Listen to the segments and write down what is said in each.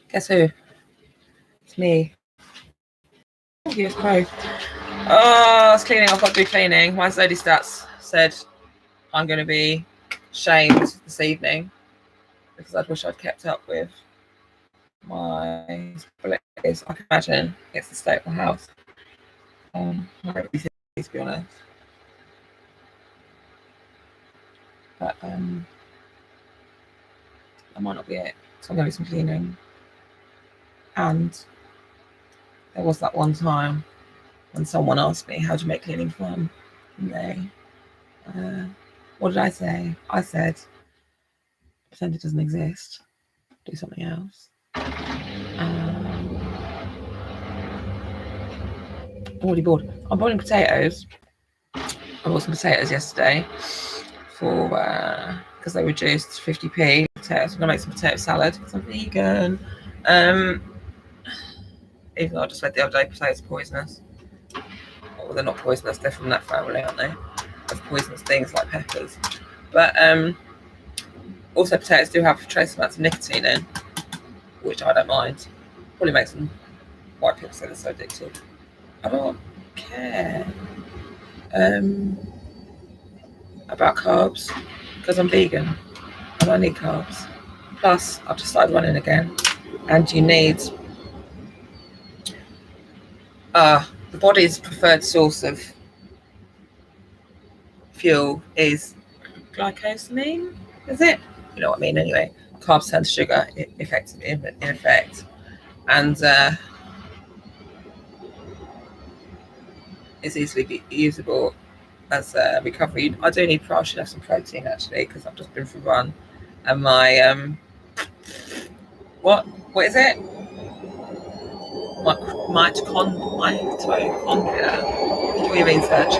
Guess who? It's me. Yes, both. Oh, it's cleaning. I've got to do cleaning. My Zodi Stats said I'm going to be shamed this evening because I wish I'd kept up with my responsibilities. I can imagine it's the state of my house. To be honest. But that might not be it. So I'm going to do some cleaning. And there was that one time when someone asked me, how do you make cleaning fun? And they, what did I say? I said, pretend it doesn't exist. Do something else. I'm already bored. I'm boiling potatoes. I bought some potatoes yesterday for because they reduced 50p potatoes. I'm gonna make some potato salad because I'm vegan. Even though I just read the other day potatoes are poisonous. Well, they're not poisonous, they're from that family, aren't they? Of poisonous things like peppers. But also potatoes do have trace amounts of nicotine in, which I don't mind. Probably makes them why people say they're so addictive. I don't care about carbs because I'm vegan and I need carbs. Plus, I've just started running again, and you need the body's preferred source of fuel is glycosamine. Is it? You know what I mean. Anyway, carbs turn to sugar in effect, and it's easily usable as a recovery. I do need I should have some protein actually because I've just been for a run, and my what is it? Mitochondria. Do your research.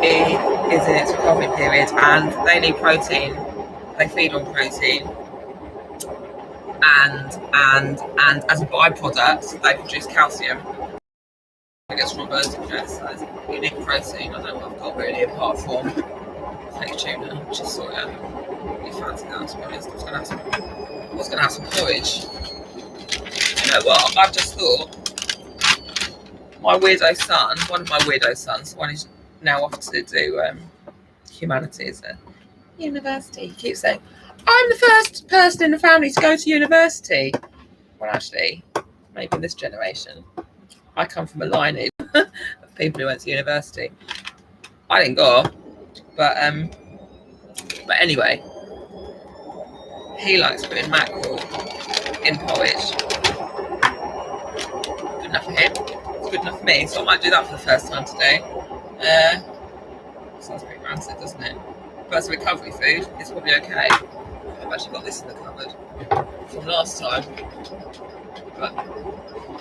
It is in its recovery period, and they need protein. They feed on protein, and as a byproduct, they produce calcium. I guess from birds and exercise, you need protein. I don't know what I've got really apart from fake tuna, which is sort of really fancy now. To be honest, I was going to have some porridge. You know what? I've just thought one of my weirdo sons, one is now off to do humanities at university. He keeps saying, I'm the first person in the family to go to university. Well, actually, maybe in this generation, I come from a lineage of people who went to university. I didn't go, but anyway, he likes putting mackerel in porridge. Good enough for him. It's good enough for me, so I might do that for the first time today. Sounds pretty rancid, doesn't it? But as a recovery food, it's probably okay. I've actually got this in the cupboard from last time, but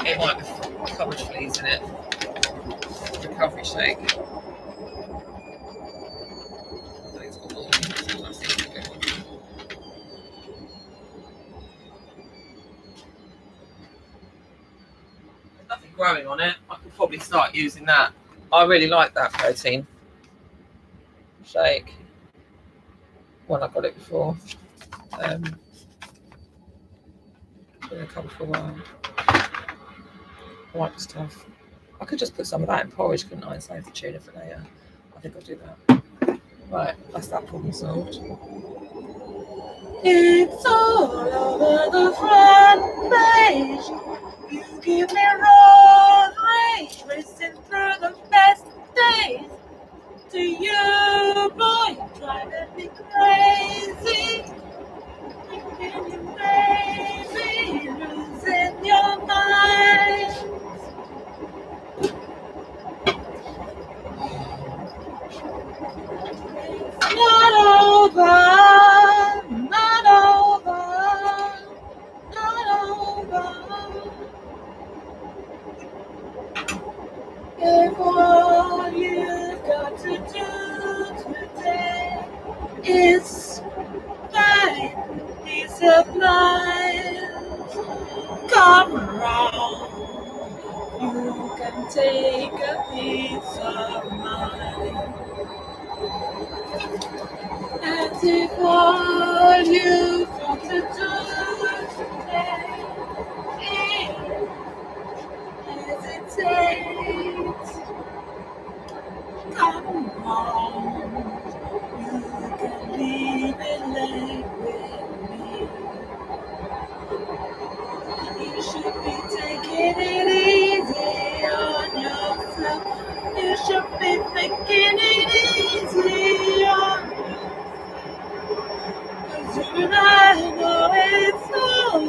it might have cupboard fleas in it. Recovery shake. There's nothing growing on it. I could probably start using that. I really like that protein shake. When I got it before. Been in a cupboard for a while. I like the stuff. I could just put some of that in porridge, couldn't I, and save the tuna for later. I think I'll do that. Right, that's that problem solved. It's all over the front page. You give me road rage, racing through the best days. To you, boy, you're driving me crazy. Thinking you may be losing your mind. Not over, not over, not over. If all you've got to do today is find peace of mind, come around. You can take a piece of mind. As if all you've got to do today making it easy on you. 'Cause you and I know it's all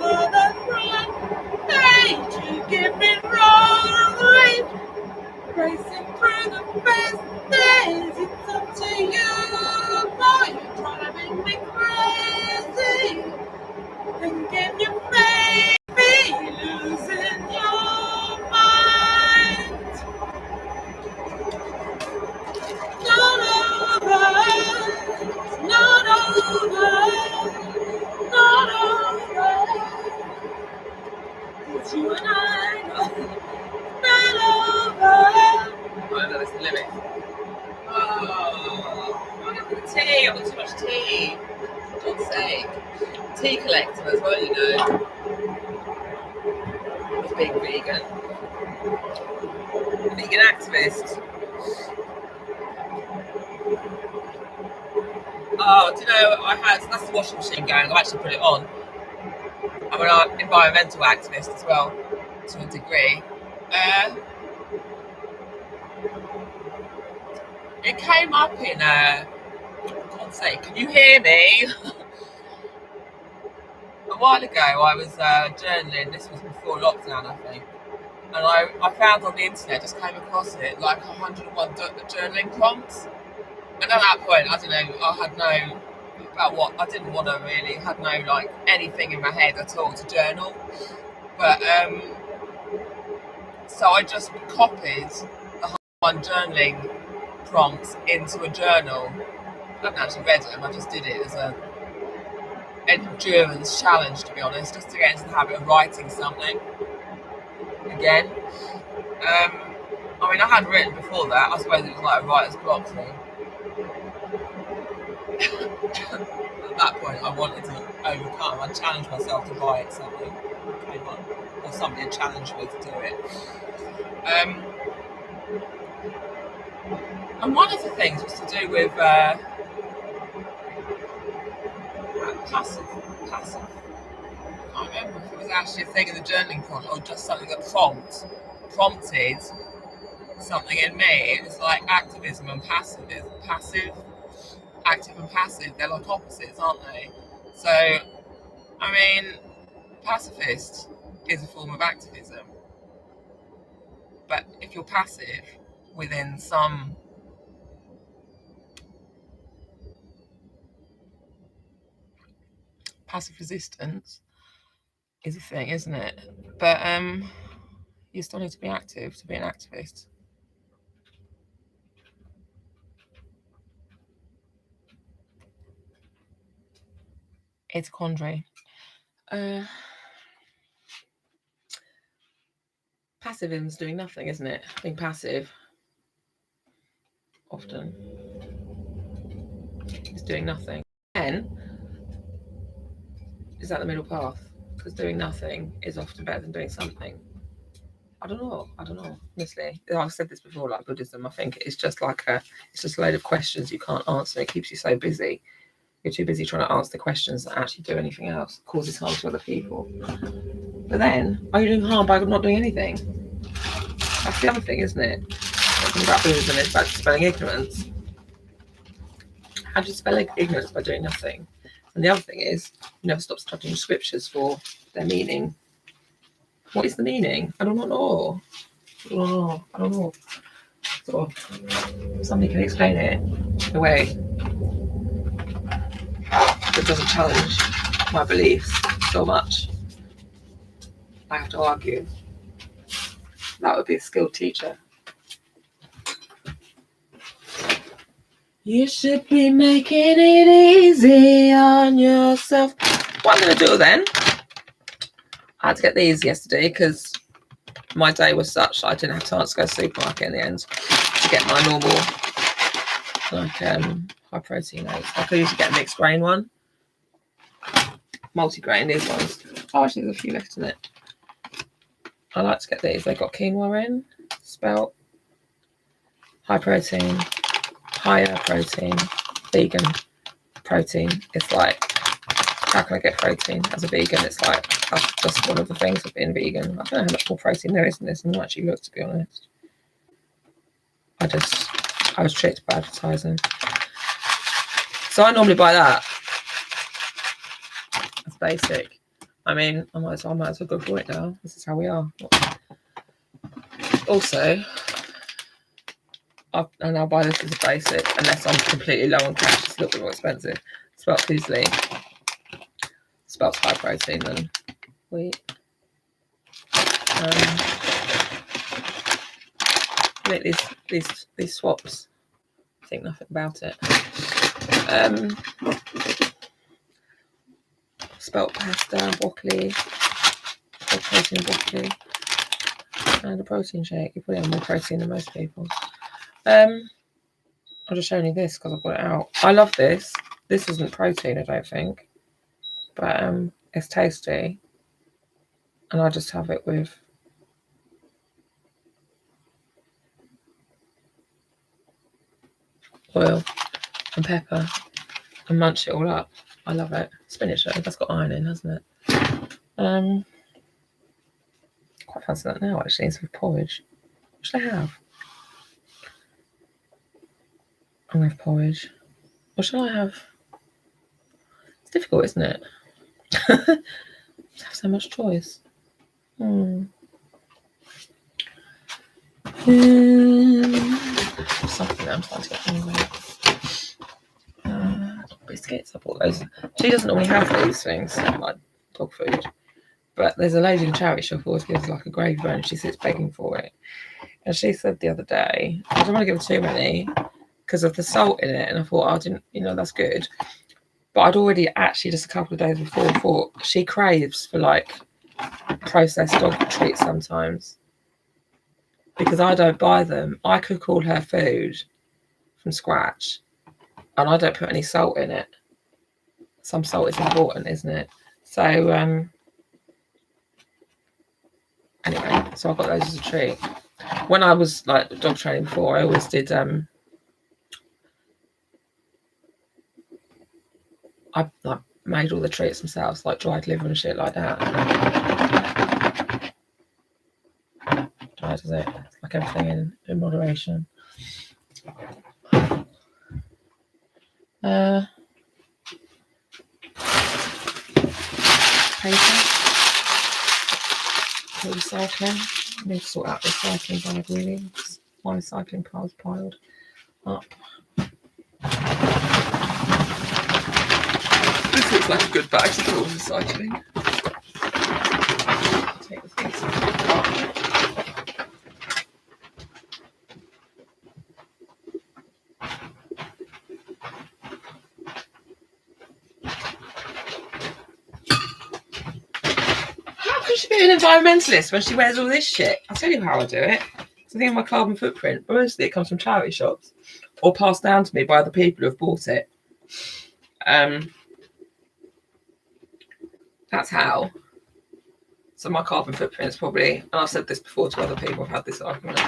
over the front page. You give me wrong rate, racing through the best days. It's up to you, boy. You're trying to make me crazy. And can you make me losing your mind? Not over, not over, not over. It's you and I know, not over. I know that's the limit. Oh, I'm having the tea. I've got too much tea. For God's sake. Tea collector as well, you know. As being vegan. Vegan activist. Oh, do you know, that's the washing machine going. I've actually put it on. I'm an environmental activist as well, to a degree. It came up in, for God's sake, can you hear me? A while ago, I was journaling. This was before lockdown, I think. And I found on the internet, just came across it, like 101 journaling prompts. And at that point, I don't know, I had no, about what, I didn't want to really, had no, like, anything in my head at all to journal. But, so I just copied the 101 journaling prompts into a journal. I haven't actually read them, I just did it as a endurance challenge, to be honest, just to get into the habit of writing something again. I mean, I had written before that. I suppose it was like a writer's block thing. At that point, I wanted to overcome. I challenged myself to write something, or somebody had challenged me to do it. And one of the things was to do with passive. I can't remember if it was actually a thing in the journaling prompt or just something that prompted something in me. It was like activism and passive. Active and passive, they're like opposites, aren't they? So, I mean, pacifist is a form of activism. But if you're passive within some passive resistance is a thing, isn't it? But you still need to be active to be an activist. It's a quandary. Passivism is doing nothing, isn't it? Being passive often is doing nothing. And is that the middle path? Because doing nothing is often better than doing something. I don't know. Honestly, I've said this before. Like Buddhism, I think it's just like it's just a load of questions you can't answer. It keeps you so busy. You're too busy trying to answer the questions that actually do anything else. It causes harm to other people. But then, are you doing harm by not doing anything? That's the other thing, isn't it? Talking about Buddhism is about dispelling ignorance. How do you dispel ignorance? By doing nothing. And the other thing is, you never stop studying scriptures for their meaning. What is the meaning? I don't know. So somebody can explain it in a way that doesn't challenge my beliefs so much. I have to argue. That would be a skilled teacher. You should be making it easy on yourself. What I'm going to do then, I had to get these yesterday because my day was such that I didn't have time to go to the supermarket in the end to get my normal high protein oats. I could usually get a mixed grain one. Multi-grain, these ones. Oh, actually there's a few left in it. I like to get these. They've got quinoa in, spelt, high protein, higher protein, vegan protein. It's like, how can I get protein as a vegan? It's like, that's just one of the things of being vegan. I don't know how much more protein there is in this, and not actually look, to be honest. I just I was tricked by advertising. So I normally buy that. That's basic. I mean, I might as well go for it now. This is how we are. Also, and I'll buy this as a basic, unless I'm completely low on cash. It's a little bit more expensive. Spelt Fusilli. Spelt high protein than wheat. These swaps. I think nothing about it. Spelt pasta, broccoli, protein broccoli, and a protein shake. You probably have more protein than most people. I'm just showing you this because I've got it out. I love this. This isn't protein, I don't think, but it's tasty, and I just have it with oil and pepper and munch it all up. I love it. Spinach though, that's got iron in, hasn't it? Quite fancy that now actually, instead of porridge. What should I have? I'm gonna have porridge. What should I have? It's difficult, isn't it? Have so much choice. Something I'm starting to get hungry. Biscuits, I bought those. She doesn't normally have these things, like dog food. But there's a lady in the charity shop who always gives like a gravy bone and she sits begging for it. And she said the other day, I don't want to give her too many because of the salt in it. And I thought, I didn't, that's good. But I'd already actually just a couple of days before thought she craves for like processed dog treats sometimes. Because I don't buy them. I cook all her food from scratch and I don't put any salt in it. Some salt is important, isn't it? So, anyway, so I got those as a treat. When I was like dog training before, I always did, I like made all the treats themselves, like dried liver and shit like that. Dried as it, like everything in moderation. Paper. Recycling. I need to sort out the recycling bag really. My recycling pile's piled up. This looks like a good bag to fill with recycling. Take the things out. How can she be an environmentalist when she wears all this shit? I'll tell you how I do it. So I think of my carbon footprint, but mostly it comes from charity shops or passed down to me by the people who have bought it. That's how. So my carbon footprint is probably, and I've said this before to other people, I've had this argument,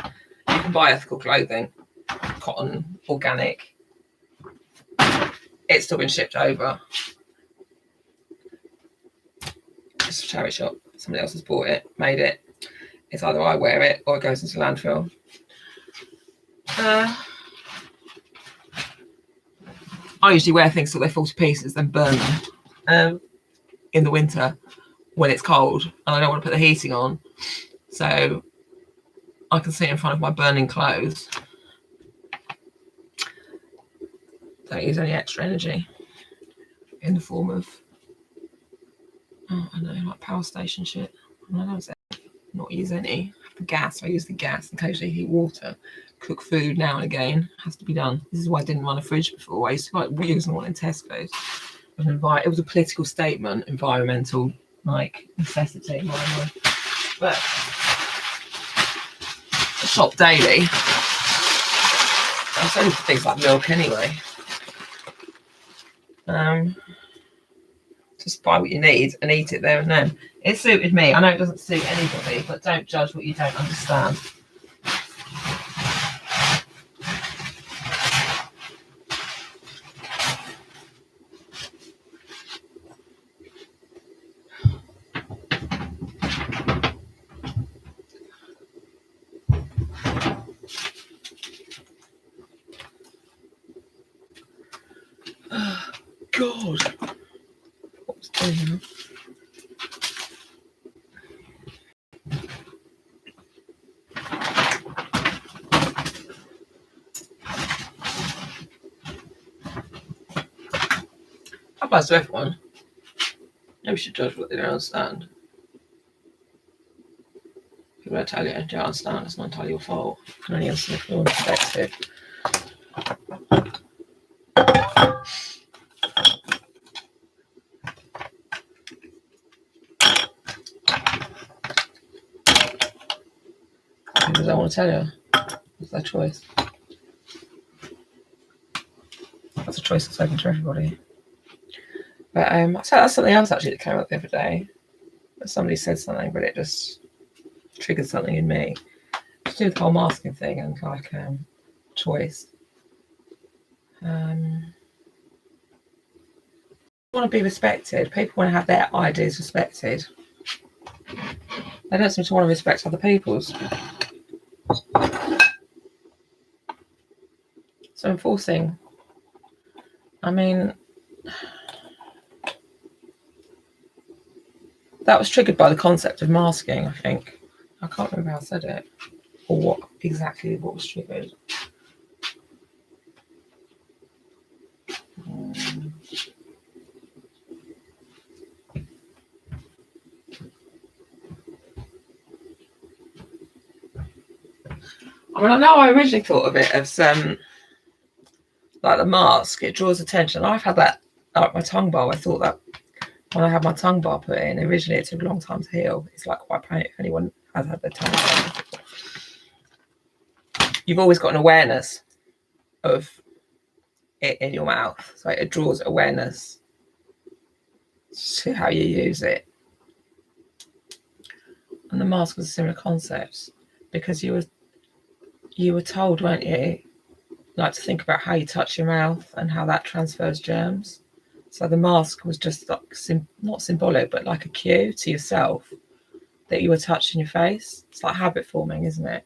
you can buy ethical clothing, cotton, organic. It's still been shipped over. It's a charity shop. Somebody else has bought it, made it. It's either I wear it or it goes into landfill. I usually wear things till they fall to pieces, then burn them in the winter when it's cold and I don't want to put the heating on. So I can sit in front of my burning clothes. Don't use any extra energy in the form of, I don't know, like power station shit. I don't not use any. The gas, I use the gas and occasionally heat water. Cook food now and again, has to be done. This is why I didn't run a fridge before. I used to like using one in Tesco's. It was a political statement, environmental like necessity, but I shop daily. I'm only for things like milk anyway. Just buy what you need and eat it there and then. It suited me. I know it doesn't suit anybody, but don't judge what you don't understand. applies to everyone. Maybe we should judge what they don't understand. People don't tell you, don't understand, it's not entirely your fault. You can only understand from your perspective. People don't want to tell you. It's their choice. That's a choice that's open to everybody. But so that's something else actually that came up the other day. Somebody said something, but it just triggered something in me to do with the whole masking thing and like choice. Want to be respected. People want to have their ideas respected. They don't seem to want to respect other people's. So enforcing, I mean, that was triggered by the concept of masking, I think. I can't remember how I said it or what was triggered. I mean, I know I originally thought of it as like the mask, it draws attention. I've had that, like my tongue bar, I thought that when I had my tongue bar put in, originally it took a long time to heal. It's like quite painful if anyone has had their tongue bar. You've always got an awareness of it in your mouth. So it draws awareness to how you use it. And the mask was a similar concept because you were told, weren't you, like to think about how you touch your mouth and how that transfers germs. So the mask was just like not symbolic, but like a cue to yourself that you were touching your face. It's like habit forming, isn't it?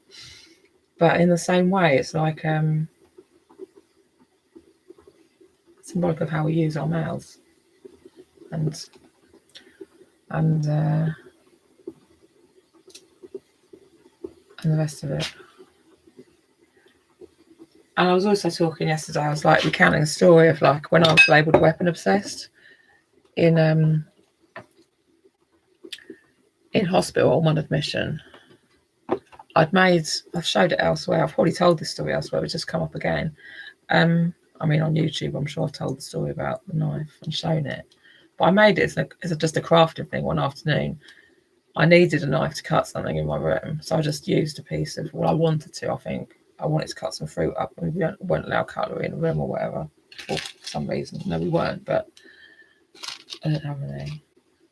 But in the same way, it's like symbolic of how we use our mouths and the rest of it. And I was also talking yesterday, I was like recounting a story of like when I was labelled weapon obsessed in hospital on one admission. I've showed it elsewhere. I've probably told this story elsewhere. It's just come up again. I mean, on YouTube, I'm sure I've told the story about the knife and shown it. But I made it as just a crafting thing one afternoon. I needed a knife to cut something in my room. So I just used a piece of, well, I wanted to, I think. I wanted to cut some fruit up. We weren't allowed cutlery in the room or whatever, for some reason. No, we weren't, but I didn't have any.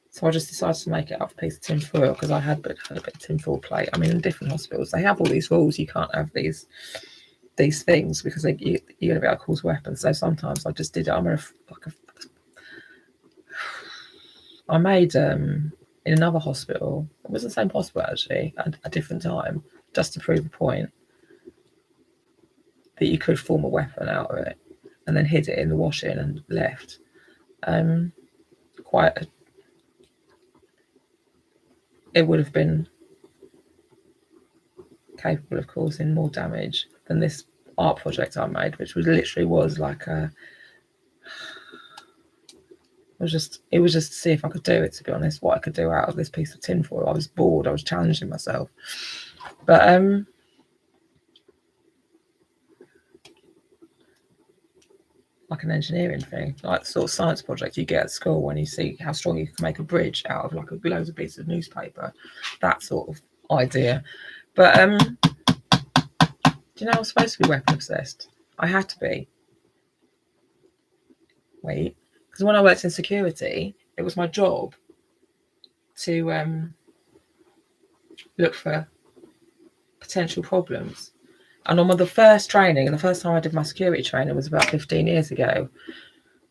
So I just decided to make it up a piece of tin foil because I had a bit of tin foil plate. I mean, in different hospitals, they have all these rules. You can't have these things because you're going to be able to cause weapons. So sometimes I just did it. I made in another hospital. It was the same hospital actually, at a different time, just to prove a point that you could form a weapon out of it, and then hid it in the washing and left. It would have been capable of causing more damage than this art project I made, which was like it was just to see if I could do it, to be honest, what I could do out of this piece of tinfoil. I was bored, I was challenging myself. But like an engineering thing, like the sort of science project you get at school when you see how strong you can make a bridge out of like loads of pieces of newspaper, that sort of idea. But do you know I was supposed to be weapon obsessed? I had to be. Wait, because when I worked in security, it was my job to look for potential problems. And on the first training, and the first time I did my security training was about 15 years ago.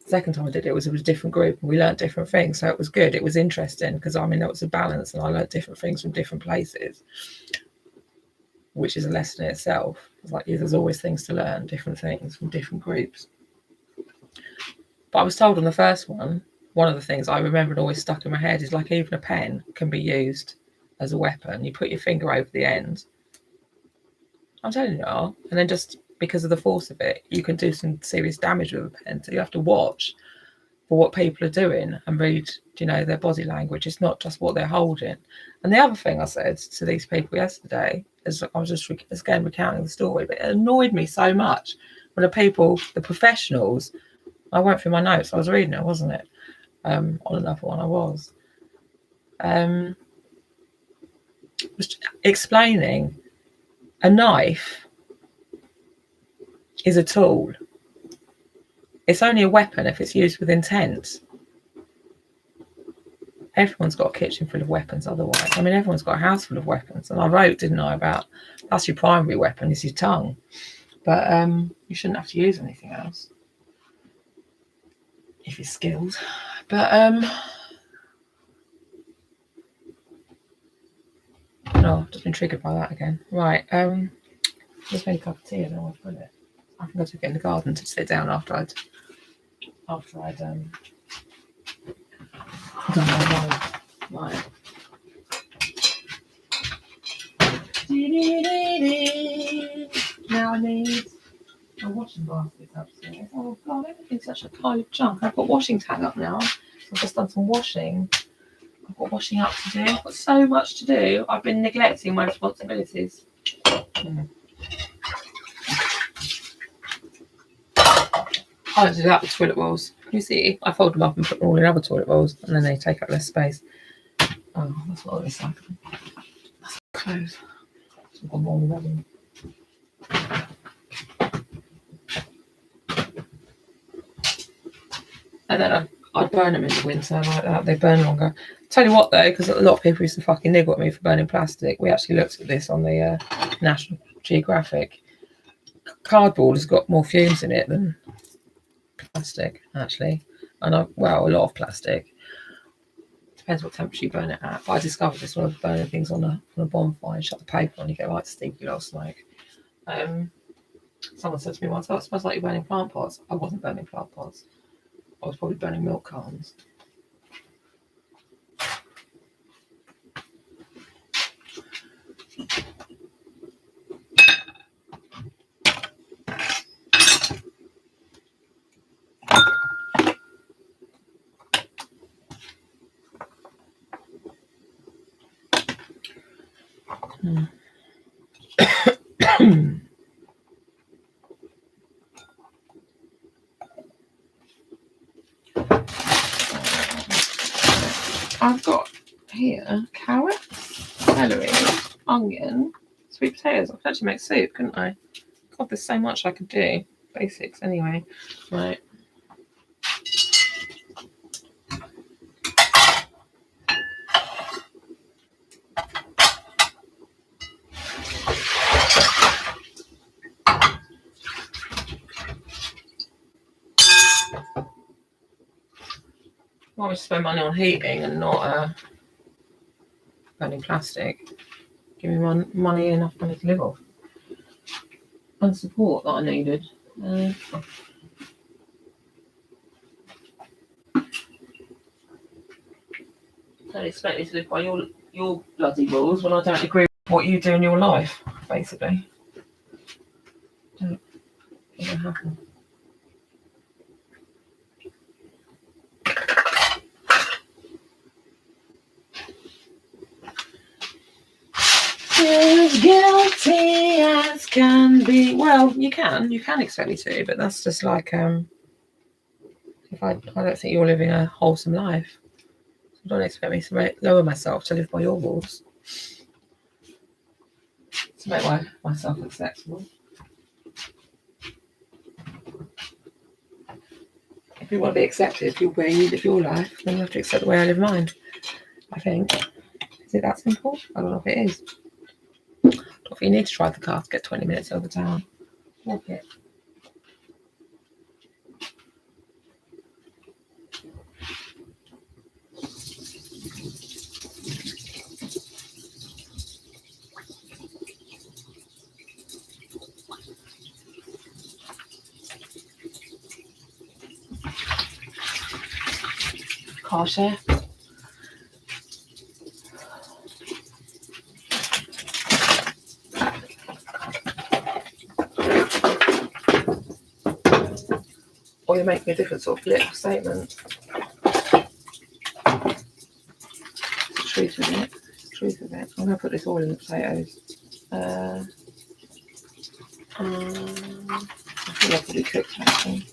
The second time I did it was a different group and we learned different things. So it was good. It was interesting because I mean, it was a balance and I learned different things from different places, which is a lesson in itself. It's like, yeah, there's always things to learn, different things from different groups. But I was told on the first one of the things I remember and always stuck in my head is like even a pen can be used as a weapon. You put your finger over the end. I'm telling you, and then just because of the force of it, you can do some serious damage with a pen. So you have to watch for what people are doing and read, their body language. It's not just what they're holding. And the other thing I said to these people yesterday is I was just again recounting the story, but it annoyed me so much when the professionals, I went through my notes, I was reading it, wasn't it? On another one I was explaining a knife is a tool. It's only a weapon if it's used with intent. Everyone's got a kitchen full of weapons otherwise. I mean, everyone's got a house full of weapons. And I wrote, didn't I, about that's your primary weapon is your tongue. But you shouldn't have to use anything else if you're skilled. But I've just been triggered by that again. Right, just made a cup of tea. I don't know where to put it. I think I took it in the garden to sit down after I'd done my role. Right. Now I need my washing basket upstairs. Oh god, everything's such a pile of junk. I've got washing tag up now. I've just done some washing. I've got washing up to do. I've got so much to do. I've been neglecting my responsibilities. I don't do that with toilet rolls. You see, I fold them up and put them all in other toilet rolls, and then they take up less space. Oh, that's not recycling. That's clothes. I've got more already. And then I'd burn them in the winter like that. They burn longer. Tell you what though, because a lot of people used to fucking niggle at me for burning plastic. We actually looked at this on the National Geographic. Cardboard has got more fumes in it than plastic, actually. And a lot of plastic. Depends what temperature you burn it at. But I discovered this when I was burning things on a bonfire. You shut the paper on, you get like stinky little smoke. Someone said to me once, "Oh, it smells like you're burning plant pots." I wasn't burning plant pots. I was probably burning milk cartons. I've got here carrots, celery, onion, sweet potatoes. I could actually make soup, couldn't I? God, there's so much I could do. Basics, anyway. Right. Why would you spend money on heating and not burning plastic? Give me enough money to live off. And support that I needed. Don't expect me to live by your bloody rules when I don't agree with what you do in your life, basically. Don't happen. As guilty as can be. Well, you can expect me to, but that's just like if I don't think you're living a wholesome life. So don't expect me to lower myself to live by your rules. To make myself acceptable. If you want to be accepted, the way you live your life, then you have to accept the way I live mine. I think. Is it that simple? I don't know if it is. If you need to drive the car to get 20 minutes over town, walk it. Car share. Or you're making a different sort of political statement. truth of it. I'm going to put this all in the potatoes. I feel like it'll be cooked actually.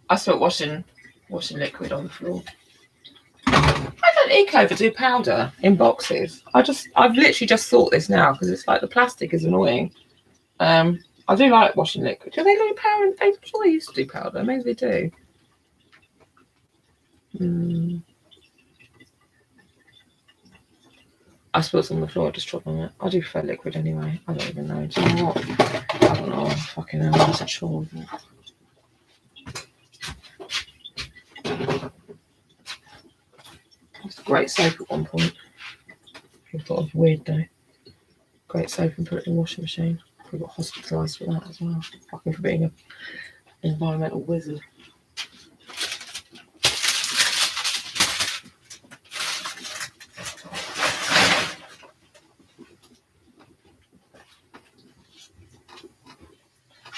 I spilled washing liquid on the floor. I don't eco-overdo powder in boxes. I've literally just thought this now because it's like the plastic is annoying. I do like washing liquid. Do they do powder? I'm sure they used to do powder. Maybe they do. I spilled some on the floor. I just trod on it. I do prefer liquid anyway. I don't even know. Do you know what? I don't know. Fucking hell. It's a chore, isn't it? It's a great soap at one point. I thought it was weird though. Great soap and put it in the washing machine. I got hospitalised for that as well. Fucking for being an environmental wizard.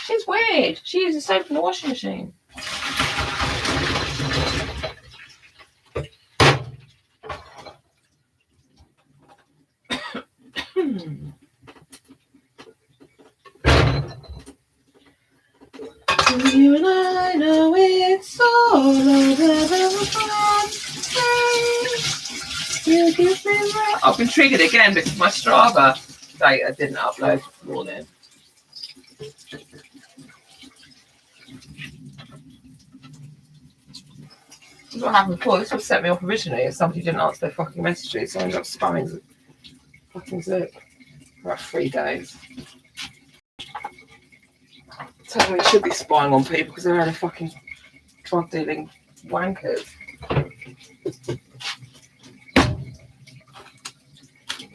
She's weird. She uses soap in the washing machine. You and I know it's all over the front. You give me right. I've been triggered again because my Strava data didn't upload this morning. This is what happened before. This would set me off originally if somebody didn't answer their fucking messages. So I ended up spamming the fucking Zook for about 3 days. So we should be spying on people because they're only fucking drug dealing wankers.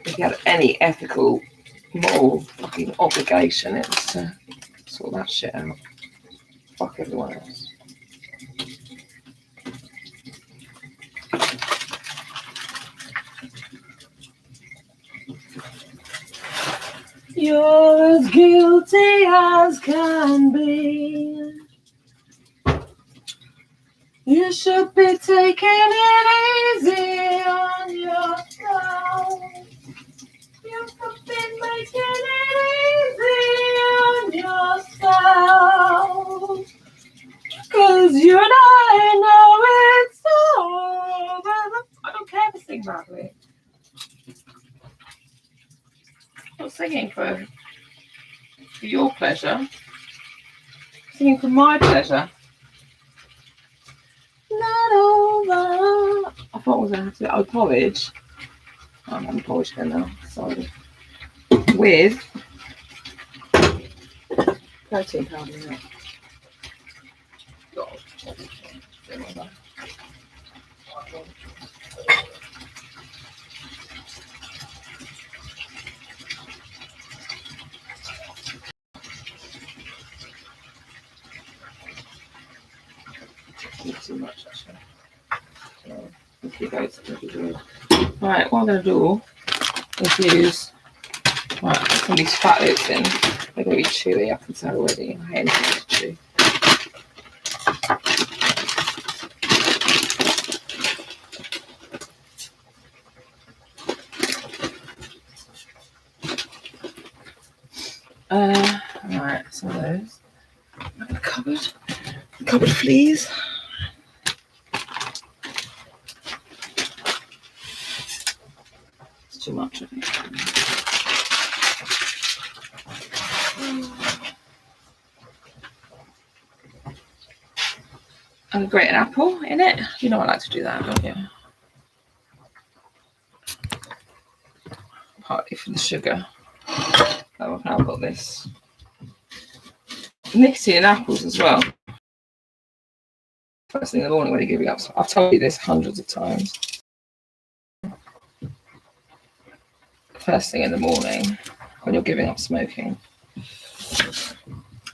If you had any ethical, moral fucking obligation, it's to sort that shit out. Fuck everyone else. You're as guilty as can be. You should be taking it easy on yourself. You should be making it easy on yourself. 'Cause you and I know it's over. I don't care to sing badly. I'm not singing for your pleasure. I'm singing for my pleasure. Not over. I thought I was going to have to get porridge. I'm having porridge again now. Sorry. With protein powder in it. God. Not too much actually. Right, what I'm going to do is use some of these fat lips in. They're going to be chewy, I can tell already. I hate anything to chew. Right, some of those. In the cupboard fleas. It's too much, I think. And grate an apple in it. You know I like to do that, don't you? Partly for the sugar. Oh, I've now got this nicotine in apples as well. First thing in the morning when you're giving up. I've told you this hundreds of times. First thing in the morning when you're giving up smoking.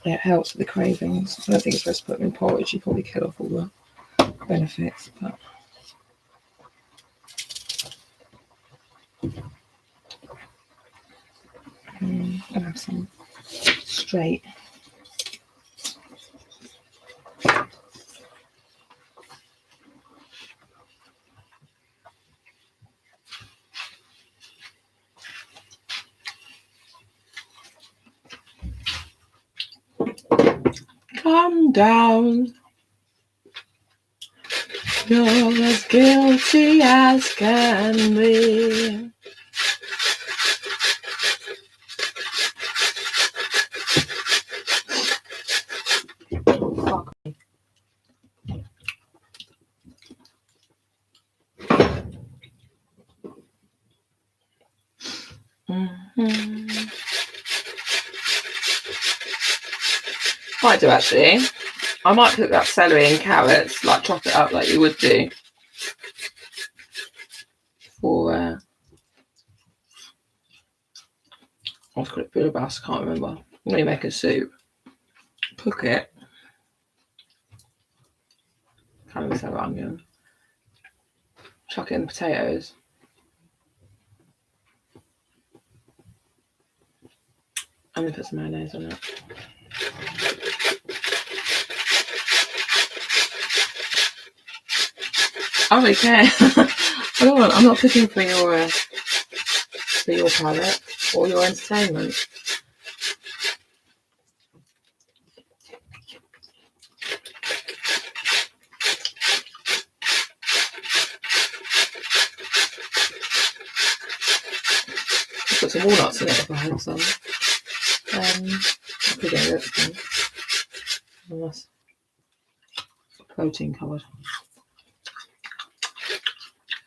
It helps with the cravings. I don't think it's supposed to put them in porridge. You probably kill off all the benefits, but I'll have some straight Calm down. You're as guilty as can be. Fuck me. Might do actually. I might cook that celery and carrots, like chop it up like you would do for I was called it bouillabaisse, I can't remember. When you make a soup, cook it, kind of celery onion, chuck it in the potatoes, and then put some mayonnaise on it. I don't really care. I'm not cooking for your palate or your entertainment. Put some walnuts in it if I had some. I could get it. That's protein covered.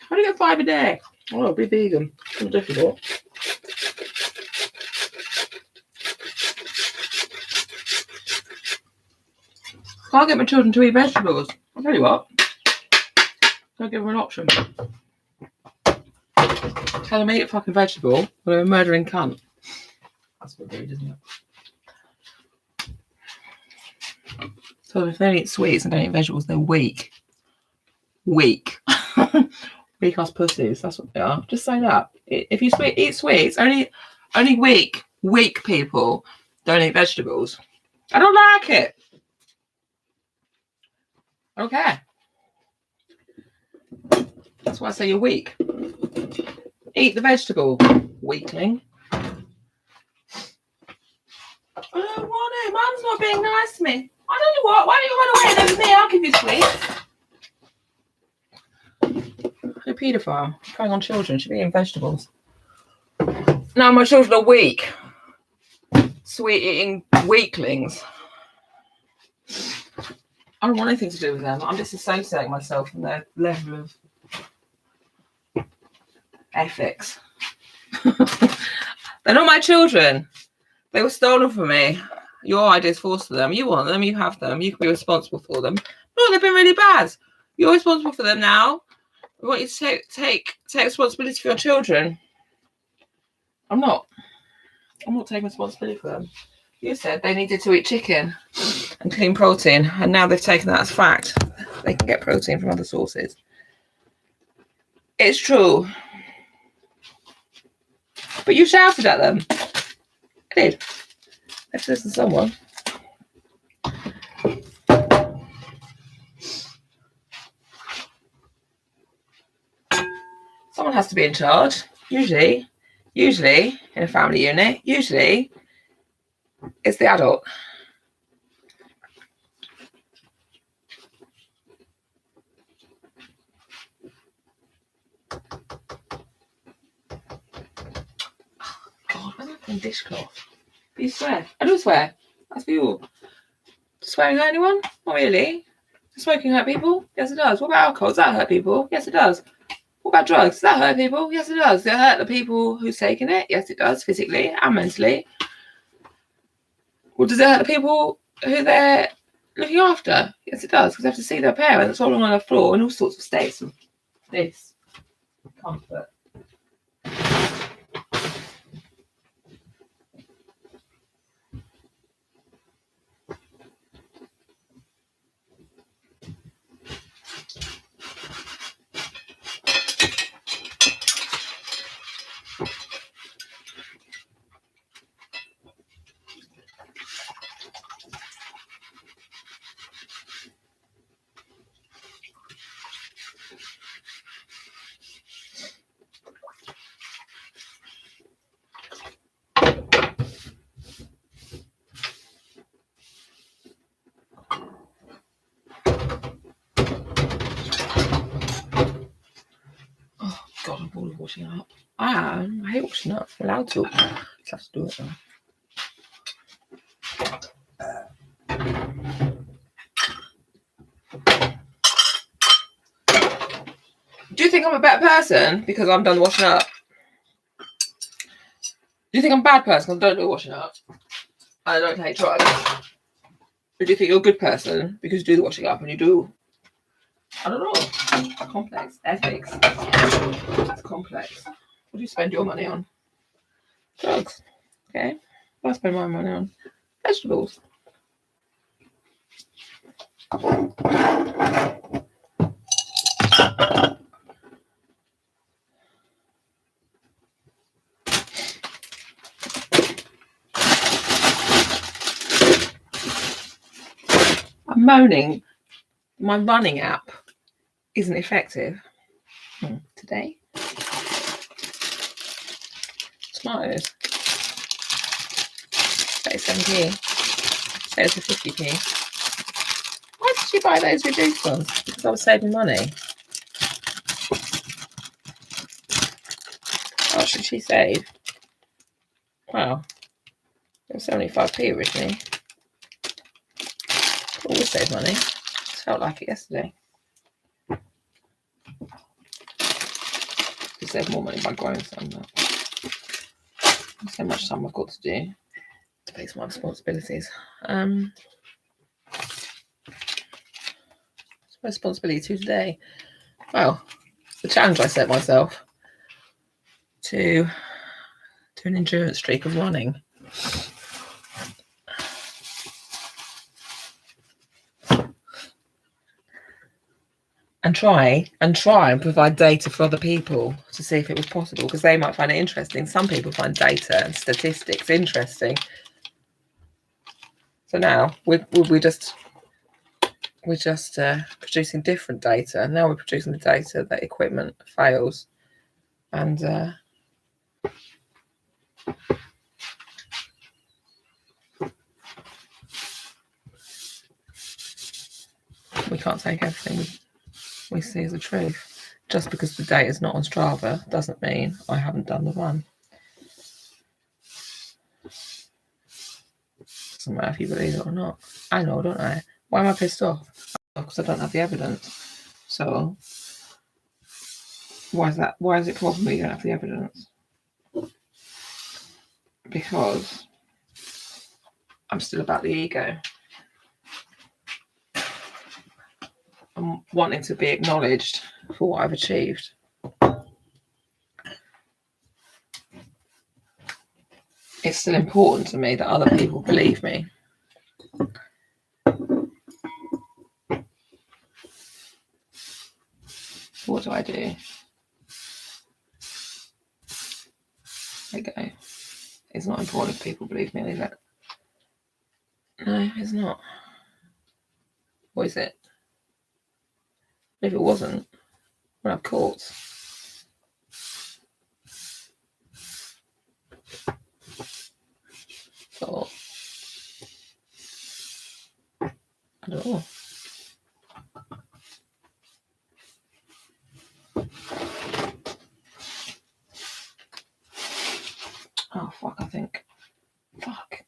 How do you get 5 a day? Oh, be vegan. It's not difficult. Can't get my children to eat vegetables. I'll tell you what. Don't give them an option. Tell them eat a fucking vegetable, or they're a murdering cunt. That's what rude, isn't it? So if they don't eat sweets and don't eat vegetables, they're weak. Weak. Weak ass pussies. That's what they are. Just say that. If you eat sweets, only weak people don't eat vegetables. I don't like it. I don't care. That's why I say you're weak. Eat the vegetable, weakling. I don't want it. Mum's not being nice to me. I don't know what. Why don't you run away and over me? I'll give you sweets. You're a paedophile. Preying on children. Should be eating vegetables. No, my children are weak. Sweet eating weaklings. I don't want anything to do with them. I'm disassociating myself from their level of ethics. They're not my children. They were stolen from me. Your ideas forced to them. You want them, you have them. You can be responsible for them. No, they've been really bad. You're responsible for them now. I want you to take responsibility for your children. I'm not taking responsibility for them. You said they needed to eat chicken and clean protein, and now they've taken that as fact. They can get protein from other sources. It's true. But you shouted at them. I did. I have to listen to someone. Someone has to be in charge. Usually in a family unit, usually it's the adult. God, where's my dishcloth? You swear? I do swear. That's for you. Does swearing hurt anyone? Not really. Does smoking hurt people? Yes, it does. What about alcohol? Does that hurt people? Yes, it does. What about drugs? Does that hurt people? Yes, it does. Does it hurt the people who's taking it? Yes, it does, physically and mentally. Well, does it hurt the people who they're looking after? Yes, it does, because they have to see their parents rolling on the floor in all sorts of states of this comfort. washing up. I hate washing up. I'm allowed to. I just have to do it though. Do you think I'm a better person because I'm done washing up? Do you think I'm a bad person because I don't do washing up? I don't take drugs. Or do you think you're a good person because you do the washing up and you do? I don't know. Complex. Ethics. It's complex. What do you spend your money on? Drugs. Okay. I spend my money on vegetables. I'm moaning. My running app isn't effective today. Tomatoes. 37p. Sales for 50p. Why did you buy those reduced ones? Because I was saving money. How much did she save? Wow. It was 75p originally. Always save money. Just felt like it yesterday. You save more money by growing some. So much time I've got to do to face my responsibilities. What's my responsibility to today? Well, the challenge I set myself to an endurance streak of running. And try and provide data for other people to see if it was possible, because they might find it interesting. Some people find data and statistics interesting. So now we're just producing different data. And now we're producing the data that equipment fails, and we can't take everything we see as a truth. Just because the data is not on Strava doesn't mean I haven't done the run. Doesn't matter if you believe it or not. I know, don't I? Why am I pissed off? Because I don't have the evidence. So why is that? Why is it problem that you don't have the evidence? Because I'm still about the ego. I'm wanting to be acknowledged for what I've achieved. It's still important to me that other people believe me. What do I do? There you go. It's not important if people believe me, is it? No, it's not. What is it? If it wasn't, we'd have courts. So, I don't know. Oh, fuck, I think. Fuck.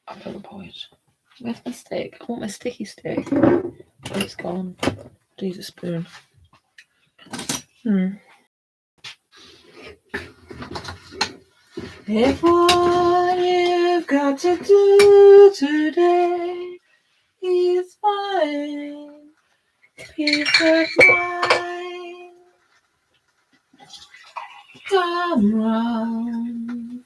I feel the porridge. Where's my stick? I want my sticky stick. Oh, it's gone. Use a spoon. If what you've got to do today is find peace of mind, come round.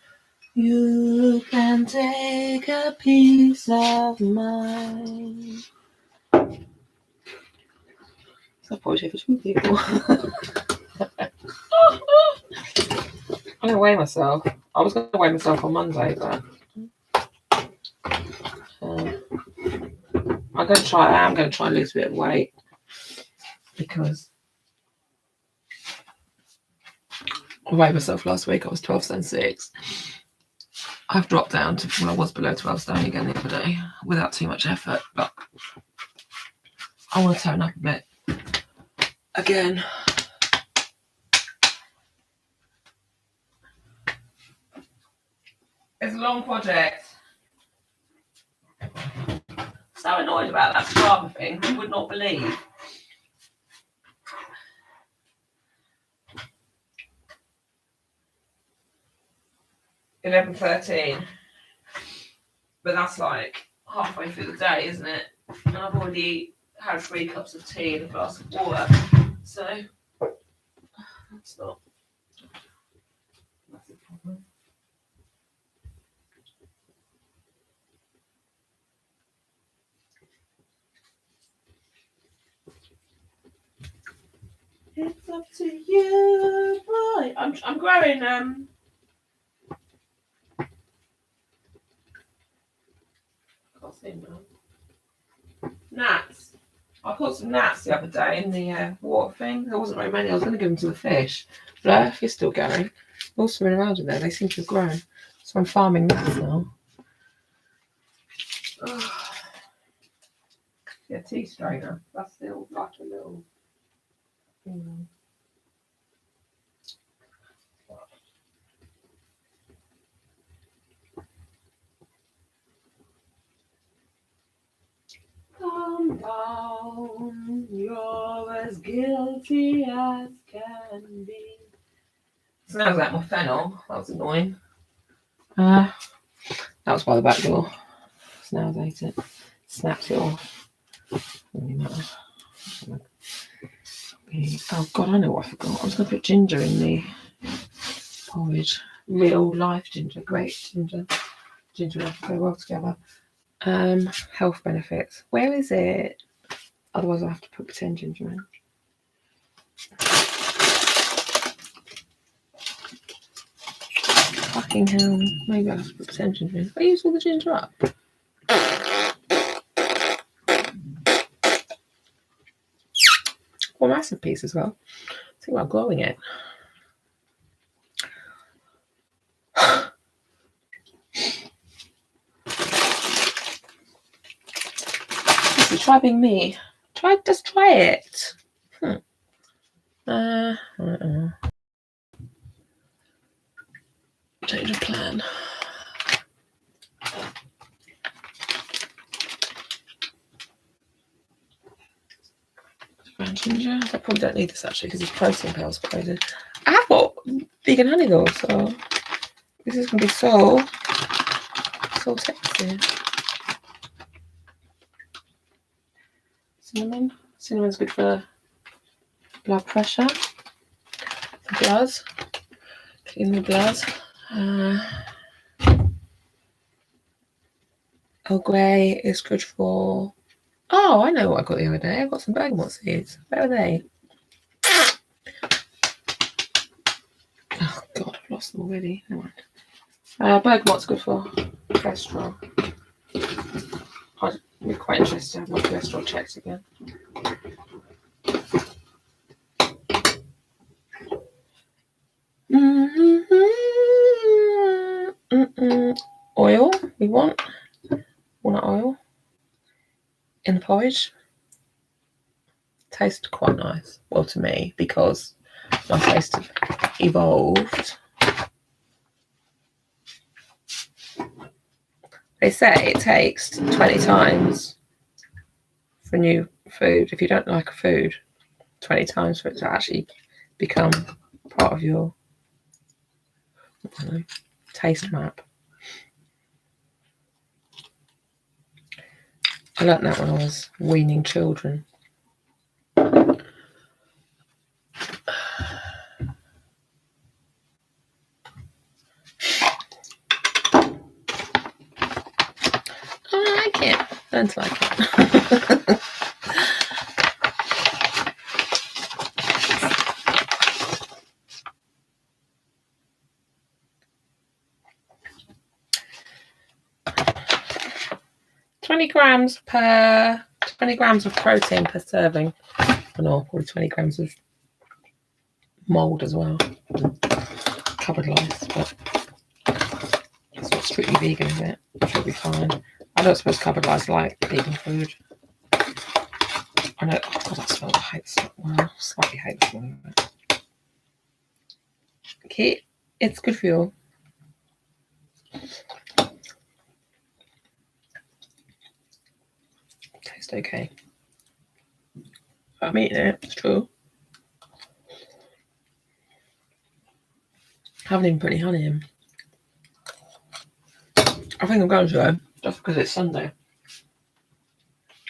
You can take a peace of mind. It's not poetry for two people. I'm going to weigh myself. I was going to weigh myself on Monday, but I am going to try and lose a bit of weight, because I weighed myself last week. I was 12 stone 6. I've dropped down to when I was below 12 stone again the other day without too much effort, but I want to tone up a bit again. long project. So annoyed about that Strava thing. You would not believe. $11:13. But that's like halfway through the day, isn't it? And I've already had 3 cups of tea and a glass of water. So that's not that's a problem. It's up to you, boy. I'm growing gnats. I caught some gnats the other day in the water thing. There wasn't very many. I was going to give them to the fish. But if you're still going, they're all swimming around in there. They seem to have grown. So I'm farming gnats now. Yeah, tea strainer. That's still like a little thing. Calm down, you're as guilty as can be. Smells like my fennel. That was annoying. That was by the back door. Snails ate it. Snapped it off. Doesn't really matter. Oh God, I know what I forgot. I was going to put ginger in the porridge. Real life ginger, great ginger. Ginger and go well together. Health benefits. Where is it? Otherwise, I have to put pretend ginger in. Fucking hell. Maybe I have to put pretend ginger in. I use all the ginger up. Well, massive piece as well. Think about growing it. Try being me. Just try it. Change of plan. Brown ginger. I probably don't need this actually because it's protein pills created. I have got vegan honey though, so this is gonna be so tasty. Cinnamon. Cinnamon's good for blood pressure. The blood. Clean the blood. Earl Grey is good for. Oh, I know what I got the other day. I got some bergamot seeds. Where are they? Oh God, I've lost them already. Never mind. Bergamot's good for cholesterol. I'd be quite interested to have my cholesterol checked again. Oil, we want walnut oil in the porridge. Tastes quite nice. Well, to me, because my taste evolved. They say it takes 20 times for new food. If you don't like a food, 20 times for it to actually become part of your taste map. I learnt that when I was weaning children. I like it. Don't like it. 20 grams of protein per serving. And probably 20 grams of mould as well. Covered lice, but it's not strictly vegan, is it? It should be fine. I don't suppose covered lice like vegan food. I know. Oh God, that smells. I hate the smell. Well, slightly hate the smell of it. Okay, it's good for you. Tastes okay. I'm eating it, it's true. Haven't even put any honey in. I think I'm going to though, just because it's Sunday.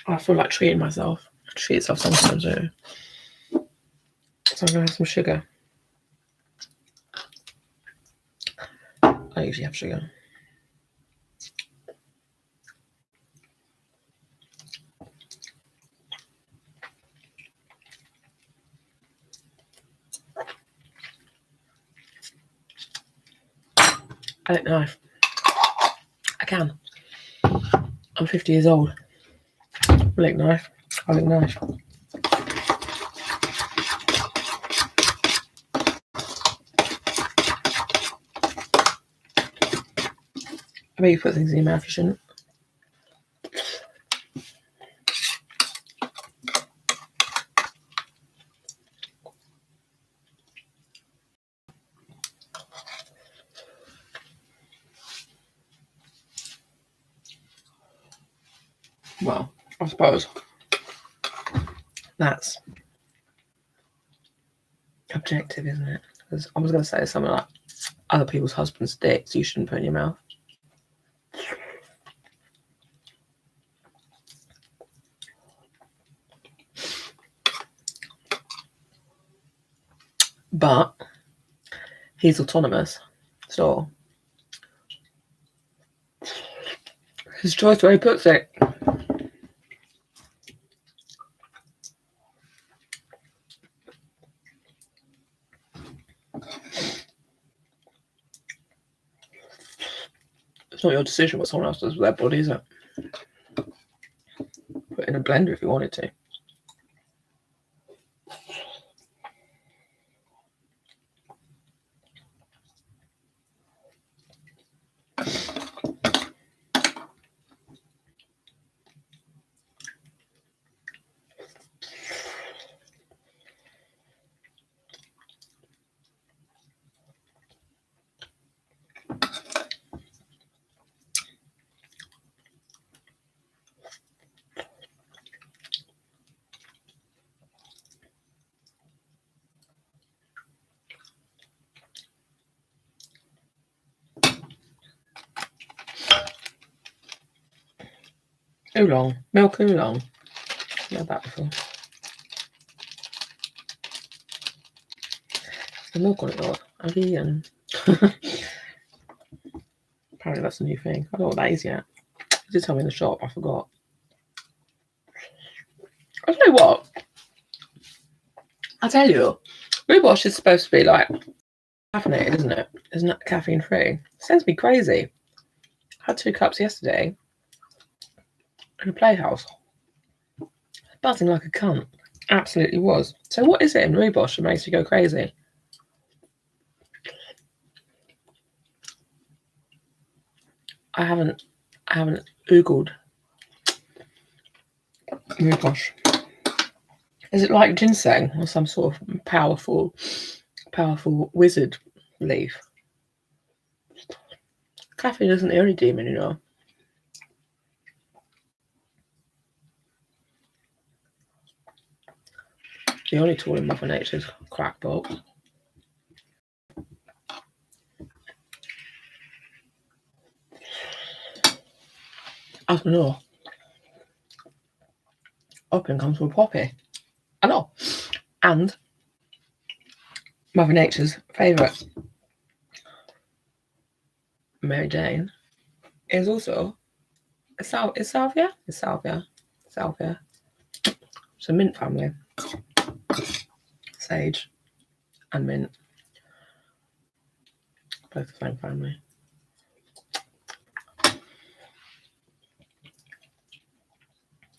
I feel like treating myself. I treat yourself sometimes, don't you? So I'm going to have some sugar. I usually have sugar. I lick knife. I can. I'm 50 years old. I lick knife. I lick knife. I bet you put things in your mouth you shouldn't. Well, I suppose that's objective, isn't it? Because I was going to say something like other people's husbands' dicks you shouldn't put in your mouth. But he's autonomous, so his choice where he puts it. It's not your decision what someone else does with their body, is it? Put it in a blender if you wanted to. Oolong. Milk oolong. I've had that before. The milk on it, Lord. I'm vegan. Apparently that's a new thing. I don't know what that is yet. You did tell me in the shop, I forgot. I don't know what. I tell you, rhubarb is supposed to be like caffeinated, isn't it? Isn't it caffeine free? Sends me crazy. I had 2 cups yesterday in a playhouse. Buzzing like a cunt. Absolutely was. So what is it in rhubarb that makes you go crazy? I haven't Googled rhubarb. Is it like ginseng or some sort of powerful wizard leaf? Caffeine isn't the only demon, you know. The only tool in Mother Nature's crackbox. As we know, opium comes with poppy. I know. And Mother Nature's favourite, Mary Jane, is also salvia. It's salvia. It's a mint family. Sage and mint. Both the same family.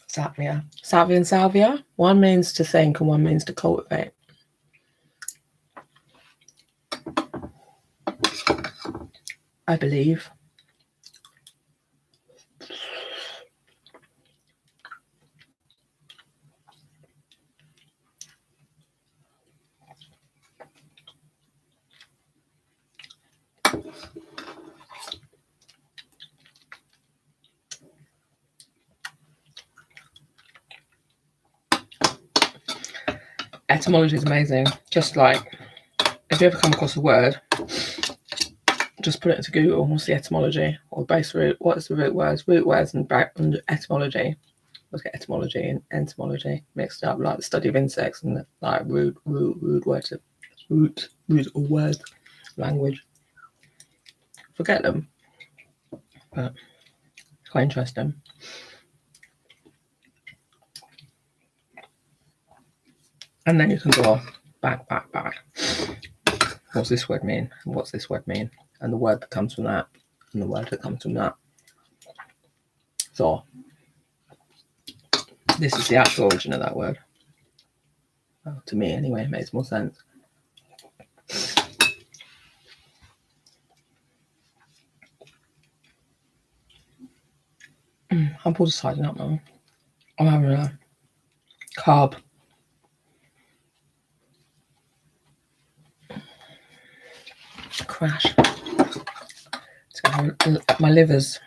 Salvia. Salvia and salvia. One means to think and one means to cultivate. I believe. Etymology is amazing. Just like, if you ever come across a word, just put it into Google. What's the etymology or base root? What is the root words? Root words and etymology. Let's get etymology and entomology mixed up, like the study of insects and like root words, root or word language. Forget them, but it's quite interesting. And then you can go back. What's this word mean? What's this word mean? And the word that comes from that, and the word that comes from that. So this is the actual origin of that word. Well, to me, anyway, it makes more sense. I'm all deciding up now. I'm having a carb. Crash. My liver's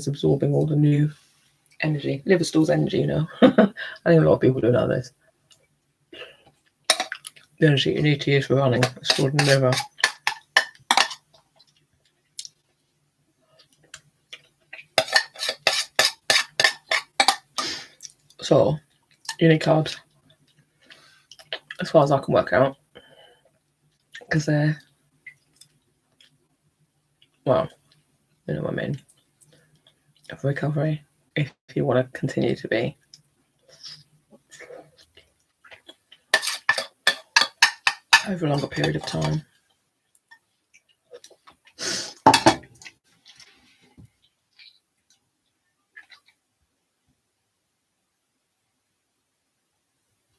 absorbing all the new energy. Liver stores energy, you know. I think a lot of people don't know this. The energy you need to use for running is stored in the liver. So, you need carbs, as far as I can work out, because they're, well, you know what I mean, for recovery, if you want to continue to be over a longer period of time.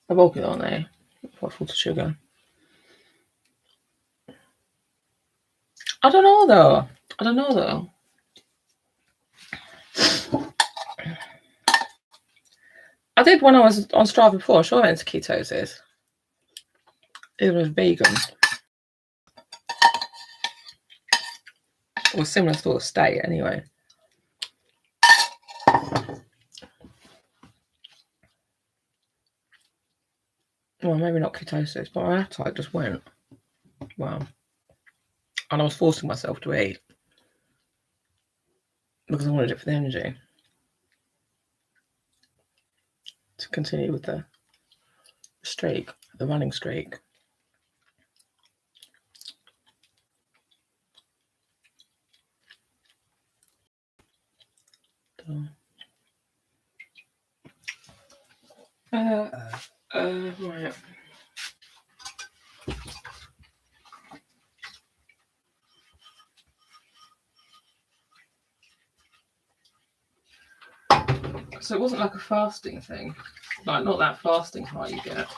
They're bulky, aren't they? Quite full of sugar. I don't know though. I did when I was on Strava before. Sure, I went into ketosis. It was vegan. It was similar sort of state anyway. Well, maybe not ketosis, but my appetite just went. Wow. And I was forcing myself to eat because I wanted it for the energy to continue with the streak, the running streak. Right. So it wasn't like a fasting thing, like not that fasting high you get.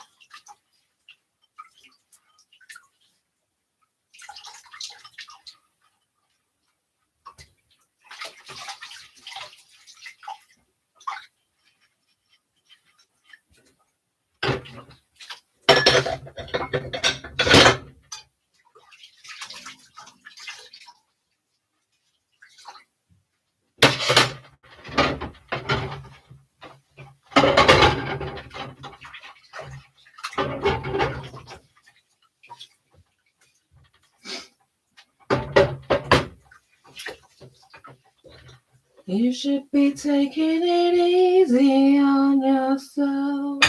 You should be taking it easy on yourself.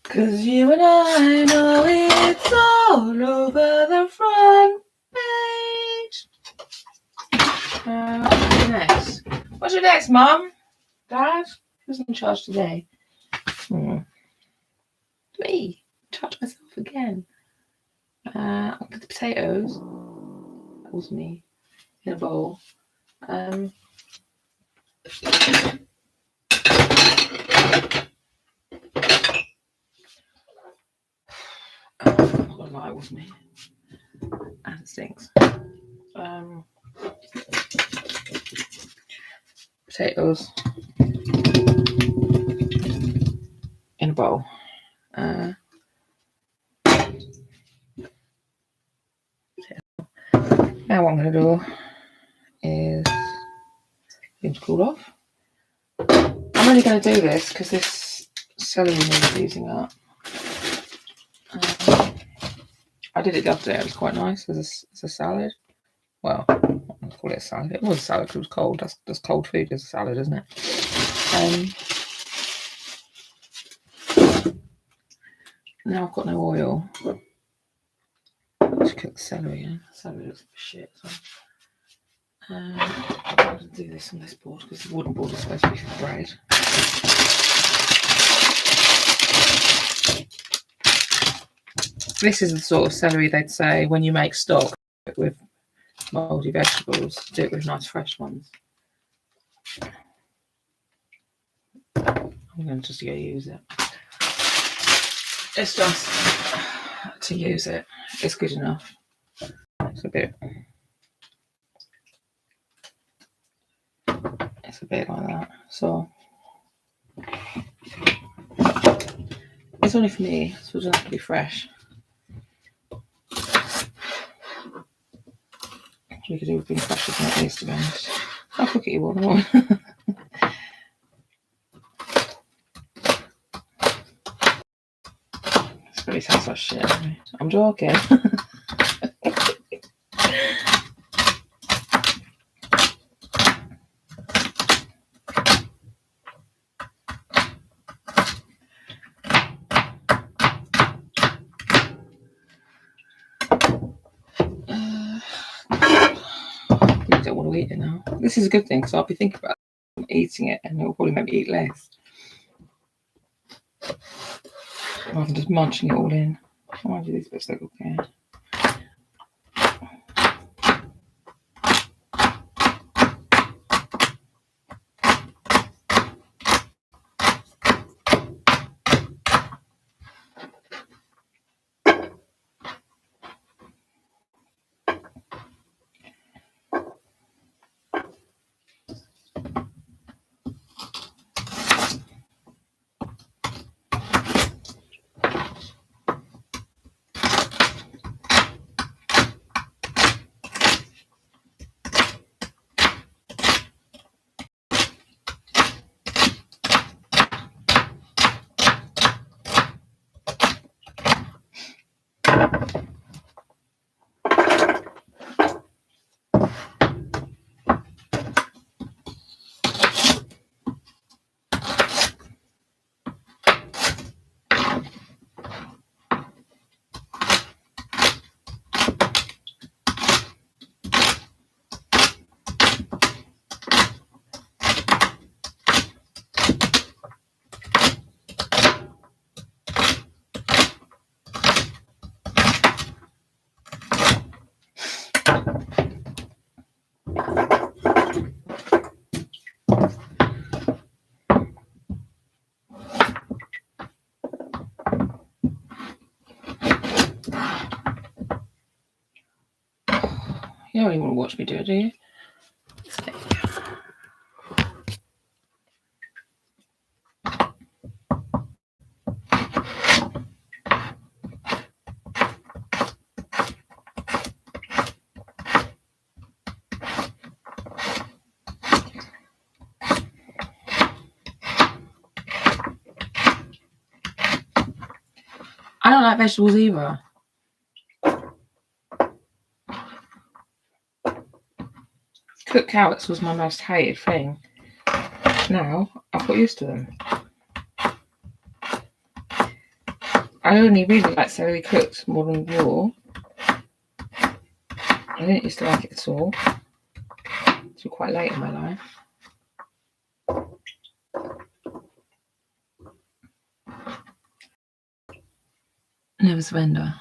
'Cause you and I know it's all over the front page. What's next? What's your next, Mum? Dad? Who's in charge today? Me. Charge myself again. I'll put the potatoes. That was me. In a bowl. What lie was me. And it stinks. Potatoes in a bowl. Now what I'm going to do is get to cool off. I'm only going to do this because this celery needs using up. I did it the other day. It was quite nice as a salad. Well, I'm going to call it a salad. It was a salad because it was cold. That's cold food as a salad, isn't it? Now I've got no oil. Let's cook the celery in. Celery looks like shit. So. I'm going to do this on this board because the wooden board is supposed to be for bread. This is the sort of celery they'd say when you make stock with mouldy vegetables, do it with nice fresh ones. I'm going to just go use it. It's just to use it. It's good enough. It's a bit like that. So it's only for me, so it doesn't have to be fresh. You could do with being fresh as not least, to be honest. I'll cook it you want. It's really sounds like shit. I'm joking. I don't want to eat it now. This is a good thing because I'll be thinking about eating it and it will probably make me eat less. Rather than just munching it all in. I want to do these bits look okay. You don't really want to watch me do it, do you? I don't like vegetables either. Cooked carrots was my most hated thing. Now I've got used to them. I only really like celery cooked more than raw. I didn't used to like it at all. Until quite late in my life. Never surrender.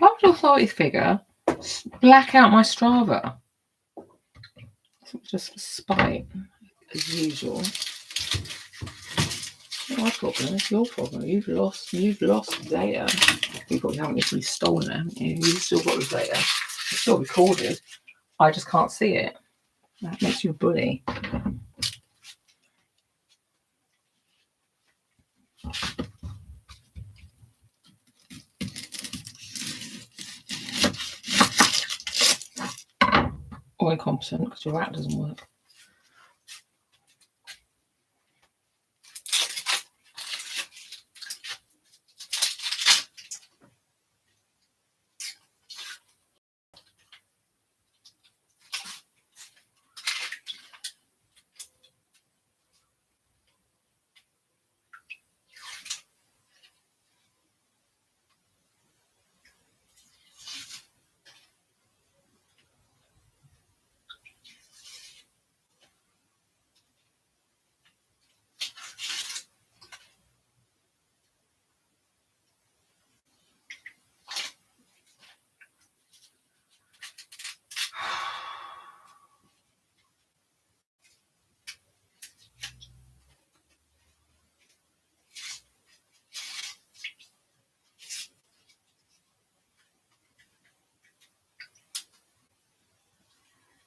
Local authority figure, black out my Strava. Just for spite, as usual. It's not my problem, it's your problem. You've lost data. You probably haven't literally stolen it, haven't you? You've still got the data. It's still recorded. I just can't see it. That makes you a bully. Or incompetent because your rat doesn't work.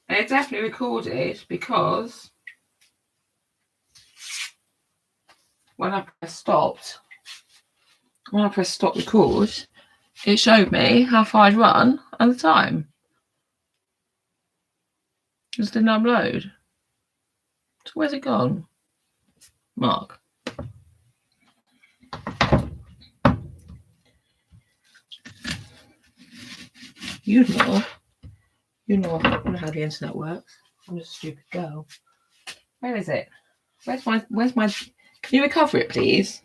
And it definitely recorded because when I pressed stop record, it showed me how far I'd run at the time. It just didn't upload. So where's it gone? Mark. You know how the internet works. I'm just a stupid girl. Where is it? Where's my can you recover it, please?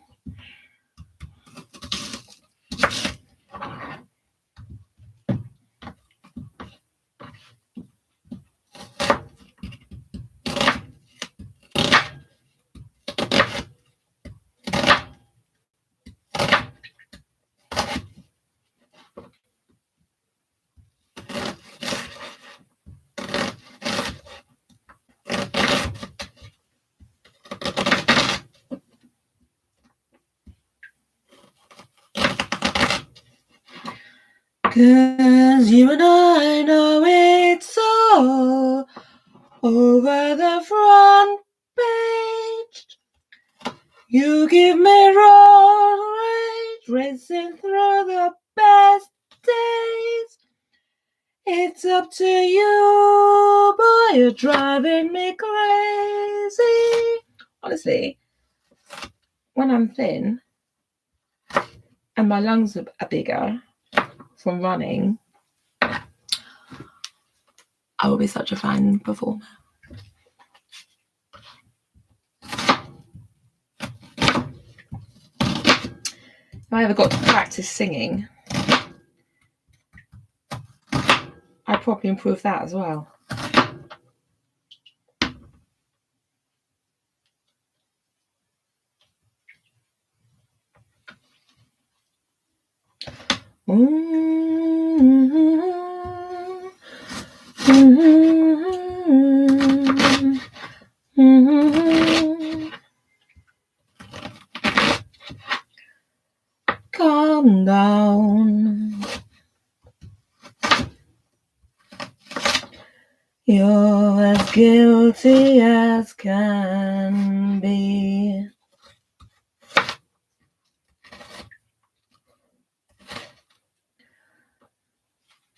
Cause you and I know it's all over the front page. You give me road rage, racing through the best days. It's up to you, boy, you're driving me crazy. Honestly, when I'm thin and my lungs are bigger from running, I will be such a fine performer. If I ever got to practice singing, I'd probably improve that as well. Calm down. You're as guilty as can be.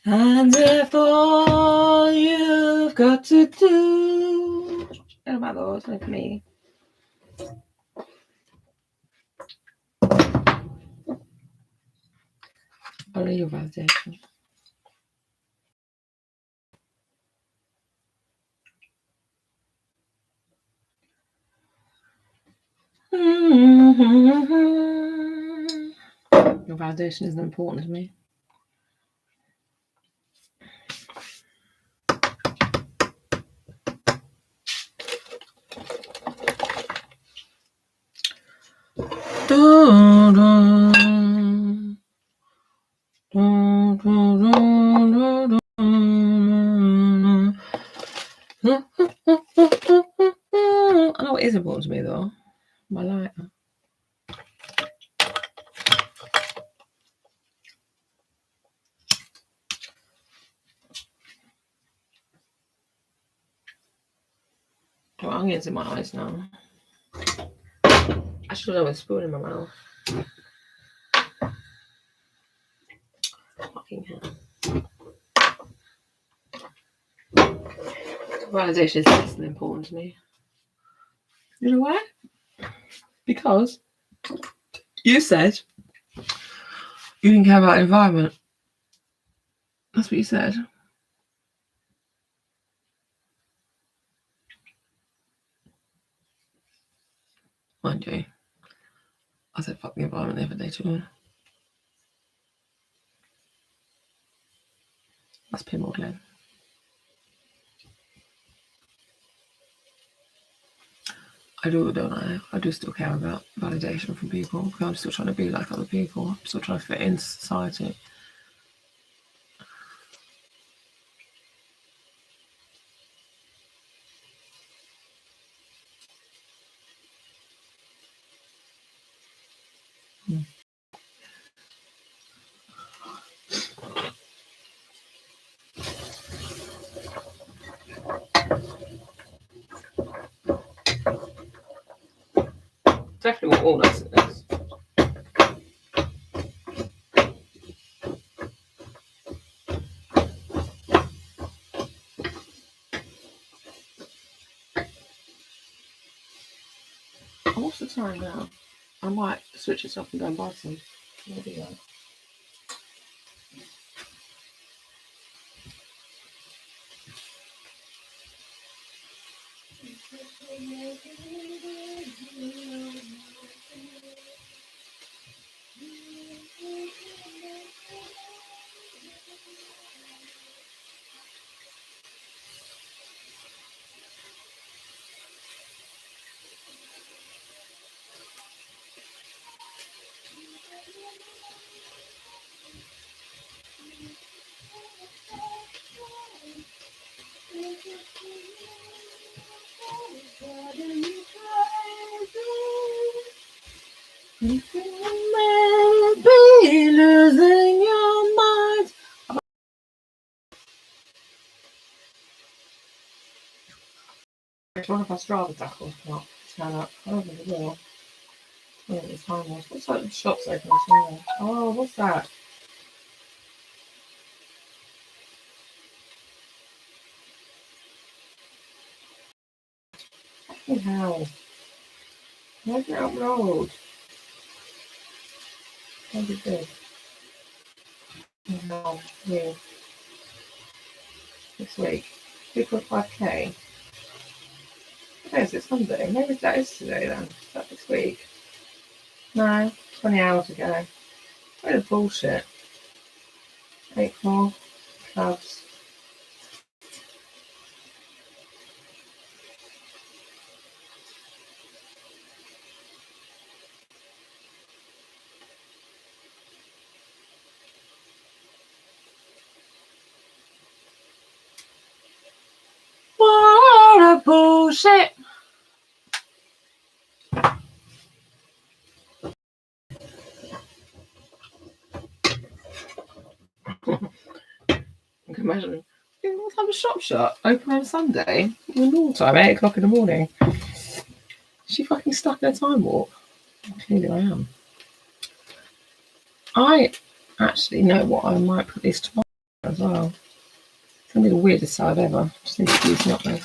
And if all you've got to do... Oh my Lord, look at me. I'll leave your validation. Your validation isn't important to me. I know what is important to me though. My lighter. Oh, onions in my eyes now. I should have a spoon in my mouth. Fucking hell. Validation is less than important to me. You know why? Because you said you didn't care about the environment. That's what you said. Mind you, I said fuck the environment the other day too. That's pinball again. I do, don't I? I do still care about validation from people because I'm still trying to be like other people. I'm still trying to fit into society. Definitely want walnuts in this. What's the time now? I might switch this off and go and buy some. Maybe that. You can be losing your mind. One of our Strava tackles come up, turn up. I don't think it will. I don't think the time was. What's that? The shop's open as well. Oh, what's that? Fucking hell. Where's the road? That'd be good. No, yeah. This week. 2.5k. Okay, is it Sunday? Maybe that is today then. Is that this week? No, 20 hours ago. What a bullshit. 8-4 clubs. What a bullshit. I can imagine. What time does shop shut? Open on Sunday? Normal time, 8 o'clock in the morning. Is she fucking stuck in a time warp? Clearly I am. I actually know what I might put this tomorrow as well. It's gonna be the weirdest side ever. Just need to use up there.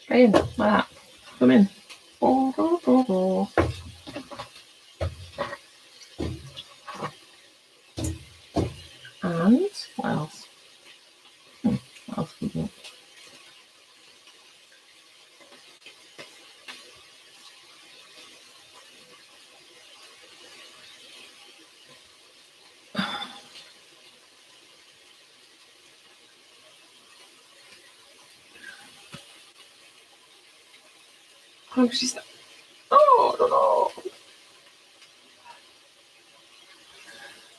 Straight in, like that. Come in. And what else? What else we got? Oh, she's. Oh, no, no.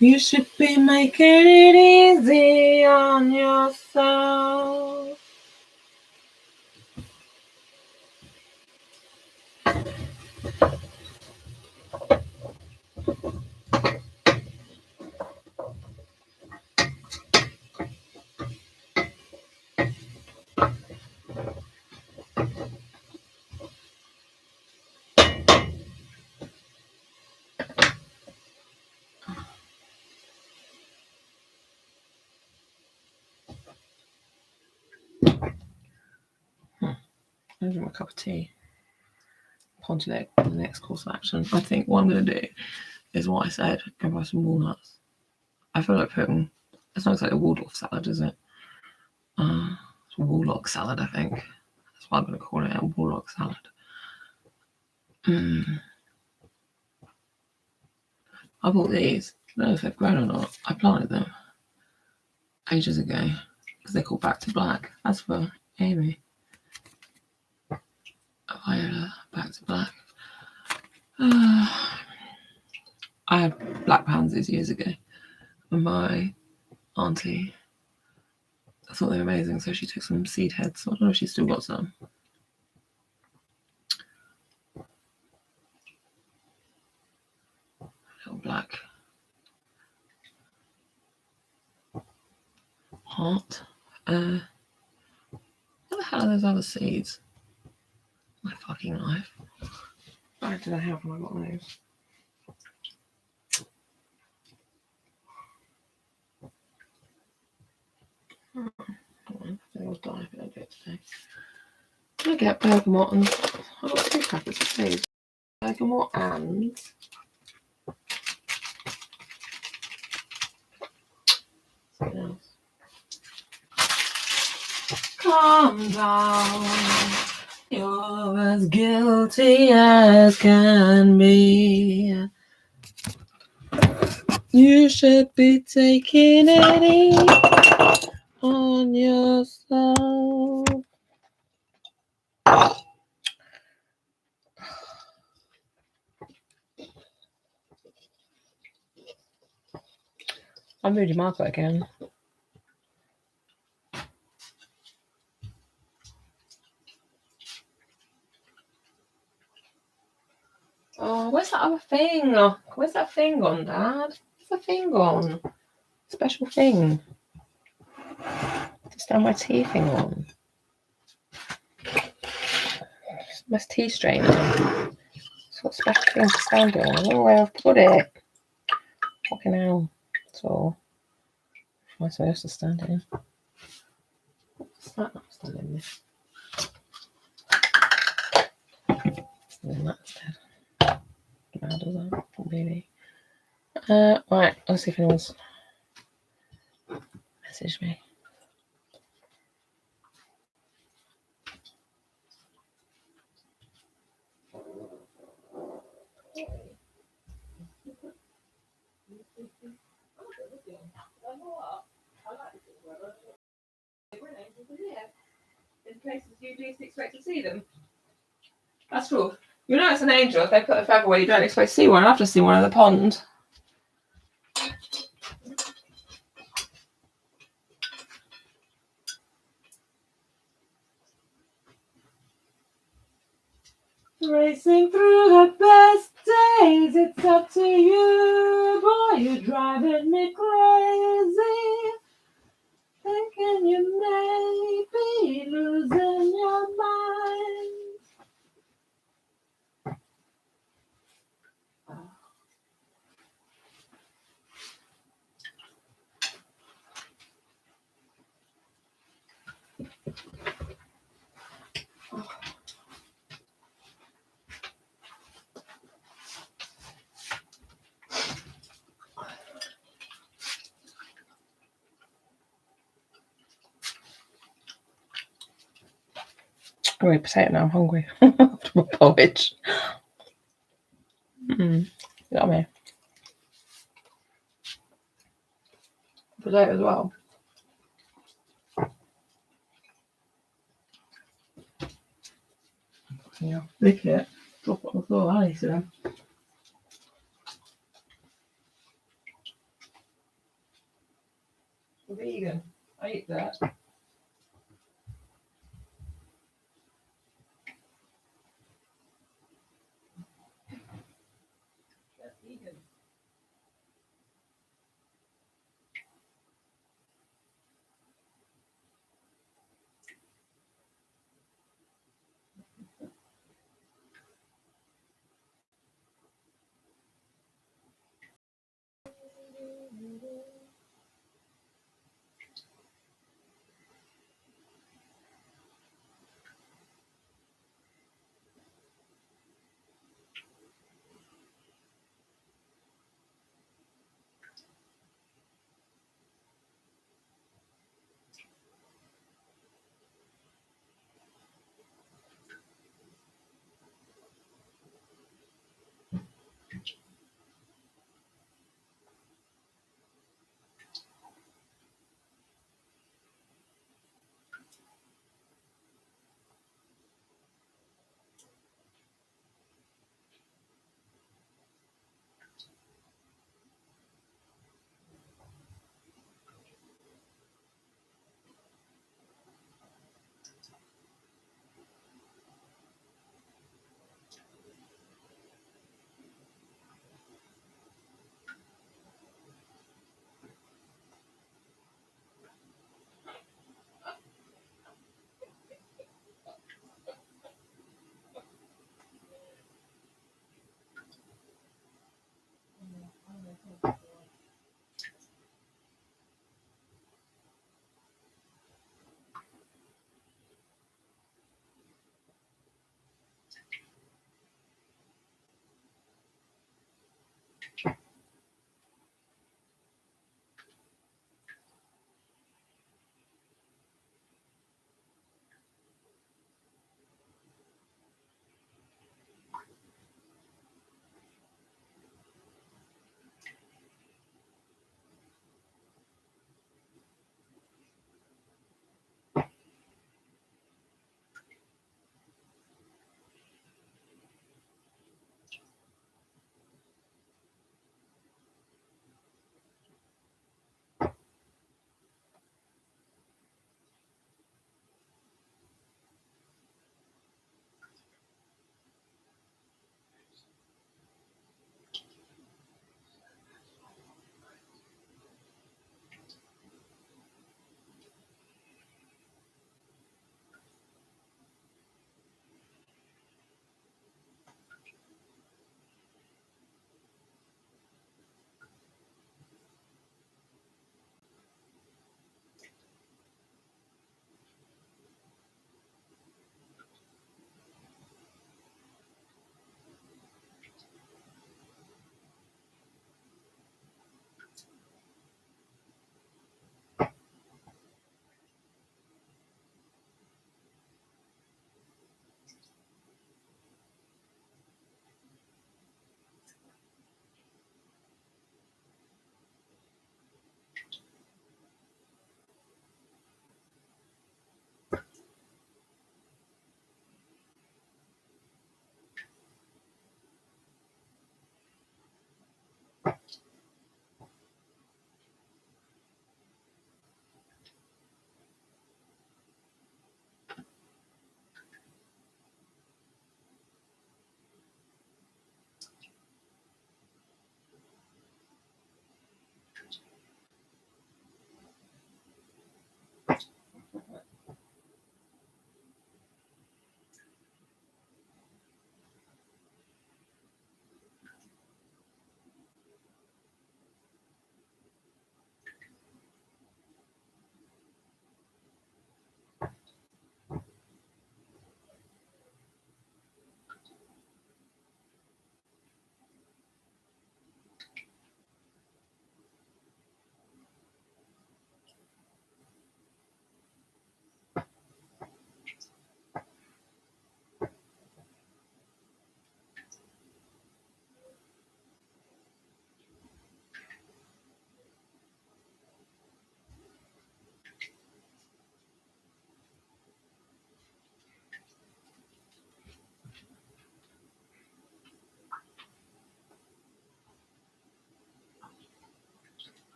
You should be making it easy on yourself. I'll drink my cup of tea. Pontiac, the next course of action. I think what I'm going to do is what I said, go buy some walnuts. I feel like putting, it's not like a Waldorf salad, is it? It's a Warlock salad, I think. That's what I'm going to call it, a Warlock salad. I bought these. I don't know if they've grown or not. I planted them ages ago because they're called Back to Black. As for Amy. Viola, Back to Black. I had black pansies years ago. And my auntie, I thought they were amazing, so she took some seed heads. So I don't know if she's still got some. Little black heart. What the hell are those other seeds? My fucking life. Why did I have when I got those? I'll die if I don't do it today. I get bergamot and I've got 2 packets of seeds. Bergamot and something else. Calm down. You're as guilty as can be. You should be taking it easy on yourself. I'm Moody Marco again. Oh, where's that other thing? Where's that thing gone, Dad? Where's the thing gone? Special thing. To stand my tea thing on. My tea strainer. It's got a special thing to stand on. I don't know where I've put it. Fucking hell. So, find something else to stand in. What's that? I'm standing this. Standing that instead. How does that? Really? Right, let's see if anyone's messaged me. In places you least expect to see them. That's cool. You know it's an angel if they put a feather where you don't expect to see one. I've just seen one in the pond. Racing through the best days, it's up to you, boy, you're driving me crazy. Thinking you may be losing your mind. I'm going to potato now, I'm hungry. After my porridge. Yummy. Potato as well. Yeah, lick it. Drop it on the floor, I need to them. Vegan. I eat that. That's vegan.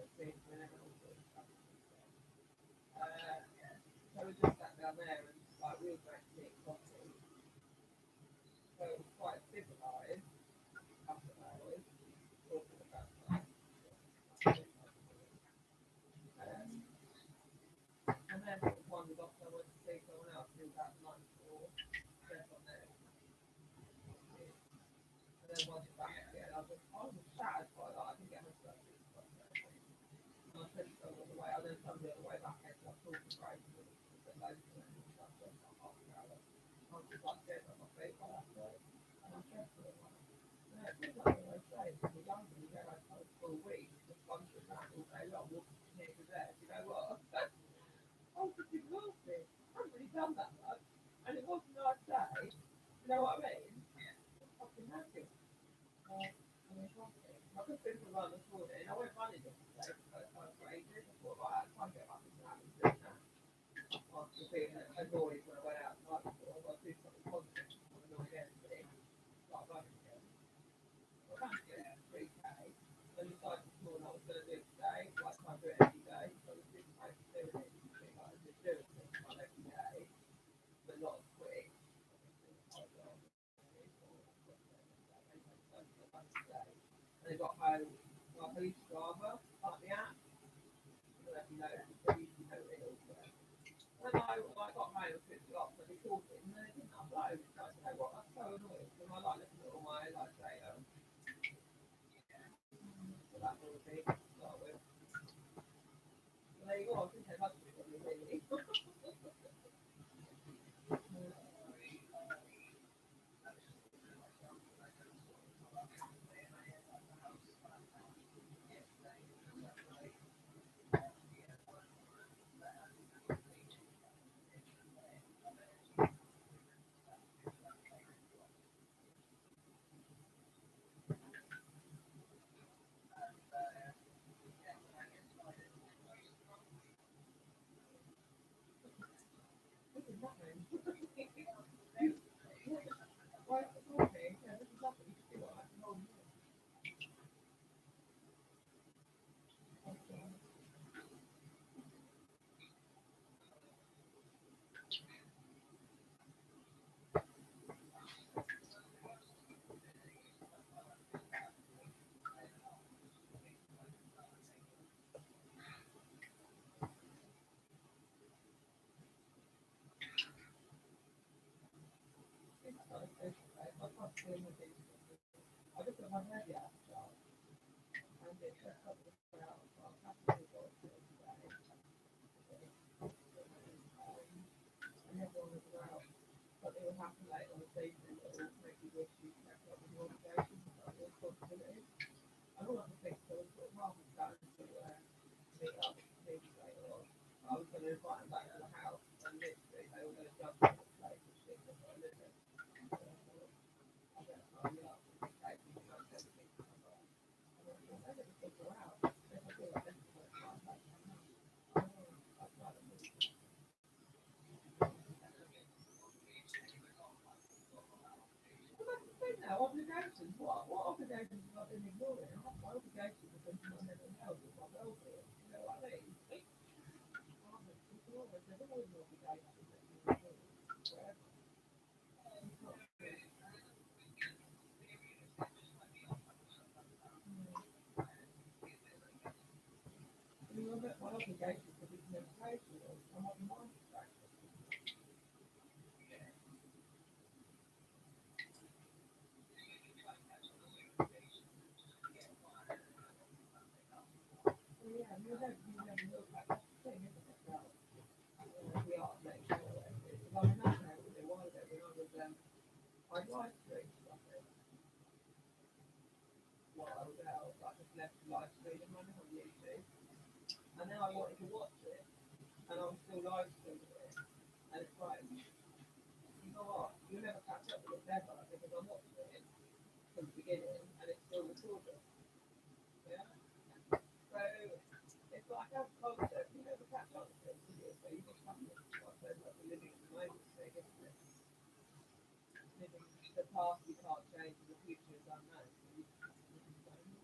So we just sat down there and like we were drinking tea and coffee. So it was quite civilised after hours, talking about like, and then one was off. I went to see someone else who was at lunch or dead on there. And then once you're back again, I was shattered by that. I didn't get my stuff. And I said so all the way. I then come the other way back and I talked to Grace and said loads of them and stuff. So it's like half an hour. I was just like dead on my feet by that point. And I'm stressed for it. Yeah, it feels like what I say. When you're younger, you go like for a week, just bunch around all day long, walking from here to there. You know what? I was just exhausted. I haven't really done that much. And it wasn't a nice day. You know what I mean? I'm fucking happy. I mean, I could think of run this morning. I went running yesterday for the first time for ages. I thought, right, I can't get back into having to do that. After being annoyed when I went out the night before, I got to do something positive. I'm annoyed again, start running again. I managed to get 3K. I decided this morning I was going to do it today. Like, I do it every day. So I was thinking about doing it. I was just doing it every day, but not as quick. And they got home, like I used to Strava, like the app. I don't know if you know, they usually know it also. When I got home and switched it off, I recorded it, and then it didn't upload. So I said, what, that's so annoying, because I like looking at all my like data. So that will be to start with. So there you go, I think they must be really. This is nothing. Why is it talking? Yeah, this is nothing. You should do what I can hold. I can't see anything. I just got my head out. And it just got the out. So I'm happy to go to it today. And everyone was out. But it will happen later on the evening that will make you wish you kept up with your obligations and your responsibilities. And all I can think so was sort of half of that to meet up maybe later on. I was going to invite them back to the house and literally they were going to jump on the place and shit that's what I live in. So I thought, I better hurry up and take me to everything to come back. And I thought, I better figure out if I feel like this is what I'm like. I don't know, I've tried to move. Well, that's the thing now, obligations. What obligations have I been ignoring? My obligations have been to my mental health and my well-being. You know what I mean? There's always an obligation that you ignore forever. It's not true. I mean, my obligation to this meditation is I'm on mindful practice. So yeah, you never look at that's the thing, isn't it? Well, we are making sure that because I mean, that's how I was a while ago when I was I'd live stream stuff while I was out, like just left live streaming on YouTube, and then I wanted to watch it, and I was still live streaming it, and it's like, you know what, you'll never catch up with it ever because I'm watching it from the beginning, and it's still recorded. Yeah. So it's like a concept, you never catch up with it, do you? So you just have to, like, there's like a living in the moment thing, isn't it? Living the past you can't change, and the future is unknown. So you just have to live in the moment.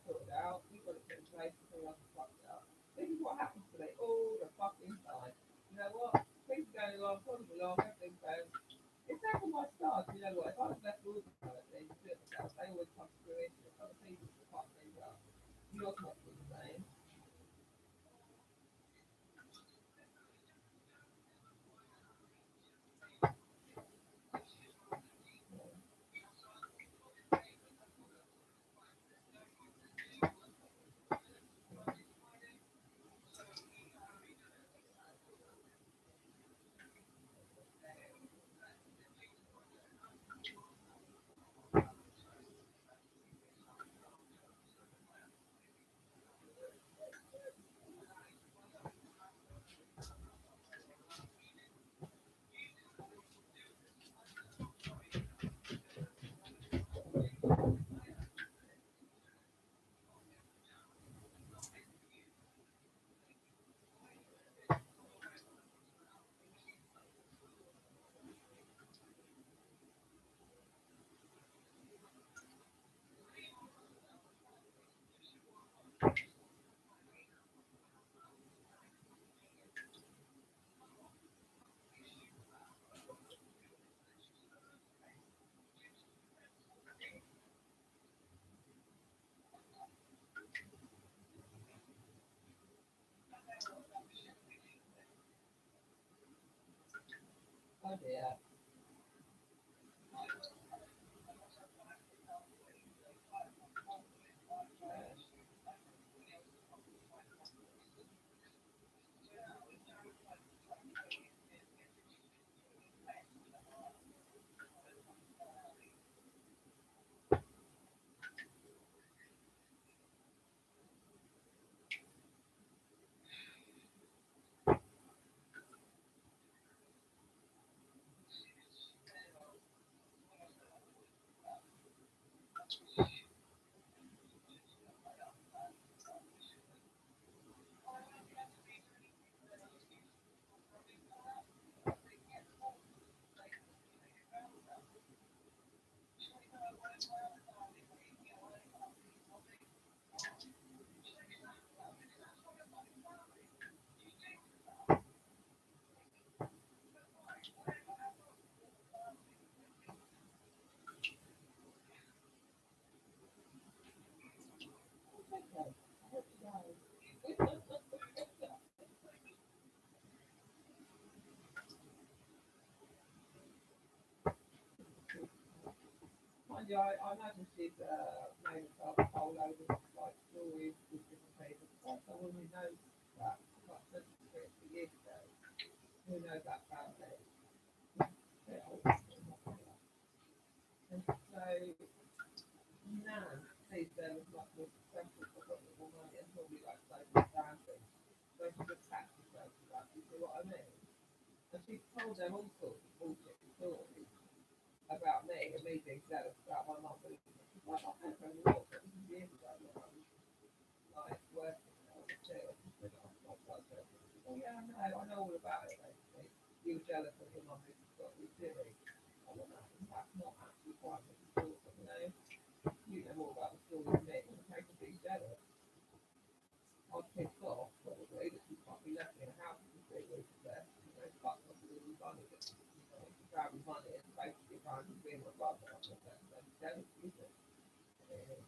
sorted out. You've got it in place before I fuck it up. This is what happens to me all the fucking time. You know what? Things are going along, problems along, everything's going. It's never my stars. You know what? If I was left organised, things do it myself. They always come through into it. Other people to fuck things up. Yours must be the same. Oh dear. Okay. I hope you guys. Mind you, I imagine she's made herself a whole load of like stories with different people. That's a woman who knows that. Like, since for years ago. Who knows that family? Yeah, and so Nan sees them as much more successful for got more money and probably like social standing. So she's attached herself to that. You see what I mean? And she's told them all sorts of bullshit stories about me and me being jealous about my mum. She's like, I don't know what, but this is years ago when I was like working on the field. She said, oh yeah, I know all about it basically. You were jealous of your mum who got you doing. I don't know, that's not actually quite what you thought, you know. You know more about the story than me, and it makes me jealous. I was pissed off, probably, that she can't be left in a house for 3 weeks there. You know, fucked off with all the money that, you know, she grabbed money and basically trying to be my brother. I thought that's jealous, isn't it? Yeah.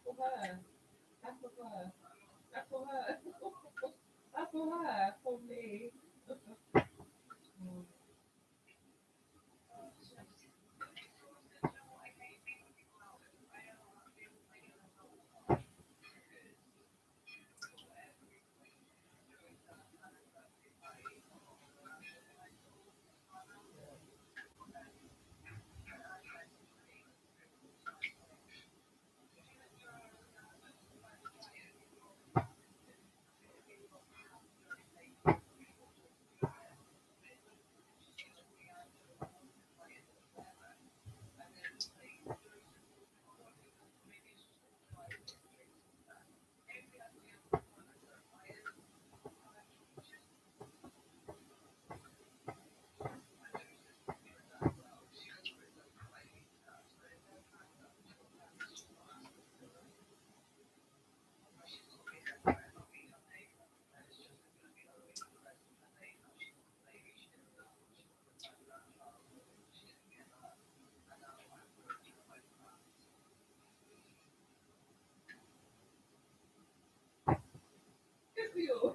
for her. That's for her. That's for her. That's for her. For me. Mm. Good for you.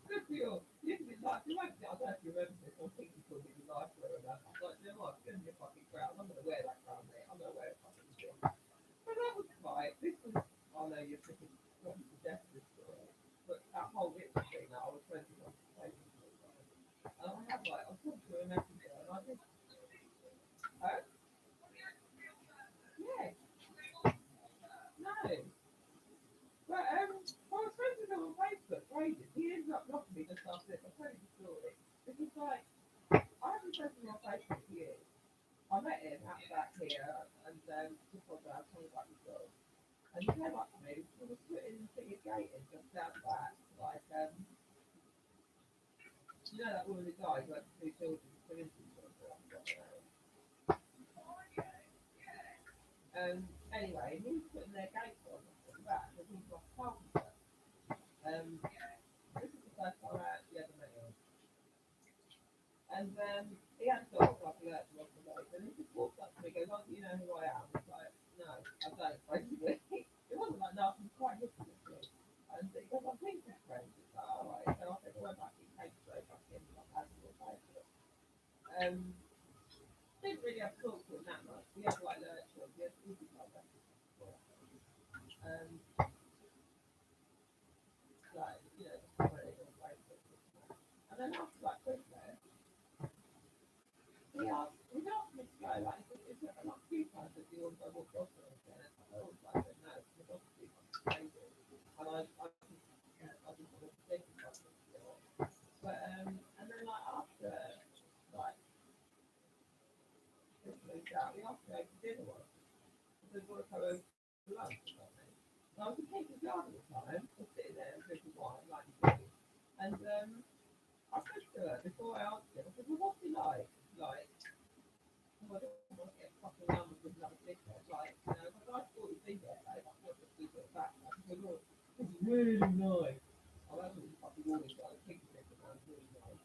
Good for you. You can be like, you might, I don't know if you remember this, I think you called me the life wearer and that. I was like, you know what, it's going to be a fucking crown. I'm going to wear that crown, mate. I'm going to wear a fucking thing. But that was fine. This was, I know you're thinking, what was the death of this story? But that whole witness thing that I was friends with on Facebook all the time. And I had like, I was talking to a messenger and I just, oh, yeah, no. But I was friends with him on Facebook for ages. He ended up blocking me just after this. I'll tell you the story. Because like, I've been friends with him on Facebook for years. I met him at back here and just was talking about his dog. And he came up to me, he was putting the gate in just down the back, like you know that woman who died who had two children, two infant children. Anyway, he was putting their gates on at the back because he's got a carpenter. This is the first time I actually ever met him. And he had a dog like a lurch off the road, and he just walked up to me and goes, "Oh, do you know who I am?" It's like, "No, I don't." Basically, it wasn't like no, I'm quite hippie with me. And he goes, "I'm Peter's friend." It's like, "All right." So I said, "Well, back he came straight back in, like as a little paper." Didn't really have to talk to him that much. We had like lurch, we had easy like that. Um, like you know, just commenting on Facebook. And then after like Christmas. He asked me to go, like, it's not a few times that you also walk off and I was like, no, it's not too much crazy. And I just want to think about it, you know. But, and then, like, after, like, this moved out, we asked to go to dinner once. So we want to go over for lunch or something. And I was in Peter's garden at the time, just sitting there and drinking wine, like you do. And, I said to her before I answered it, I said, well, what's he like? Like, I don't want to get fucking numbers with another dickhead. Like, you know, if I thought he'd been there, like, I thought just keep it back. Like, I said, look, this is really nice. I don't think fucking warning, but I think it's really nice.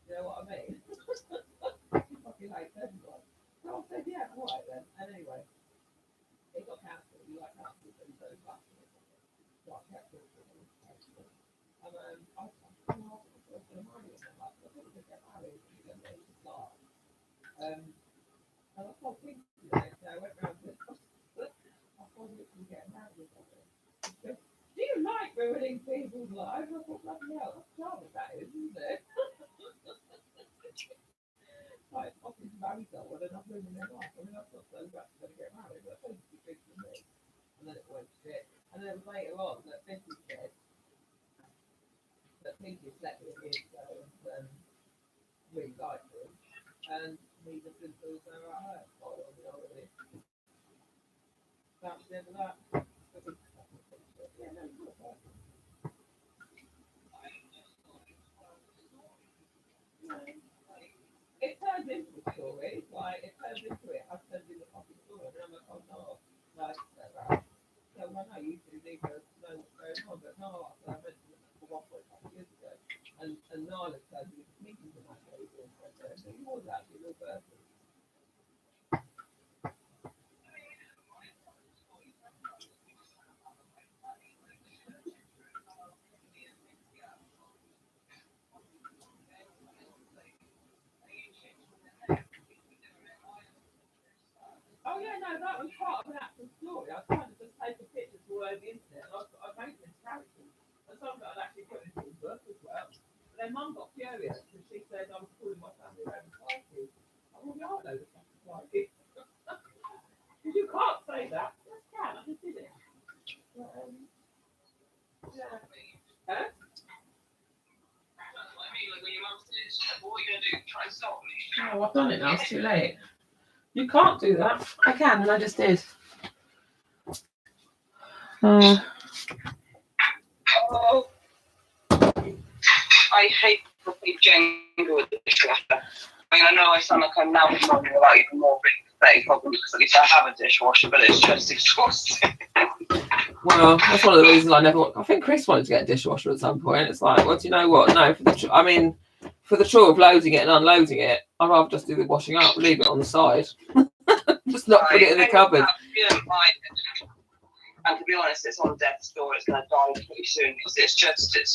You know what I mean? She fucking hates everyone. So I said, yeah, all right then. And anyway, it got cancelled. You like cancelled, but he goes back to it. Like, kept talking and cancelled. And I was like, oh, I was going to marry him. Like, I thought we could get married. And he goes, no, it's just like, and I told Pink today, so I went round to I told him to get married or something. He goes, do you like ruining people's lives? I thought, bloody hell, that's charming that is, isn't it? Like, fucking marry someone and not ruining their life. I mean, I thought so about going to get married, but I told him to be big for me. And then it went shit. And then later on, that Pinky said that Pinky slept with him years ago and really liked him. And he just didn't feel so right hurt. Oh, you know what I mean? That's the end of that. Yeah, no, it's not bad. No. It turned into a story. Like, it turned into it. I turned into a fucking story. And I'm like, oh no. Like, right. So I know you two need to know what's going on. But no, I mentioned it for 1.5 years ago. And Nala turned into meetings in that case. And he was actually a real person. Their mum got furious because she said I'm calling my family around Crikey. I will be out loads of fucking Crikey. Because you can't say that. Yes, can. I just did it. But, yeah. Huh? No, I've done it now. It's too late. You can't do that. I can, and I just did. Oh, I hate the big Jenga with the dishwasher. I mean, I know I sound like I'm now moaning about even more big problems because at least I have a dishwasher, but it's just exhausting. Well, that's one of the reasons I never. I think Chris wanted to get a dishwasher at some point. It's like, well, do you know what? No, for the chore of loading it and unloading it, I'd rather just do the washing up, leave it on the side, just not put it in the cupboard. And to be honest, it's on death's door. It's going to die pretty soon because it's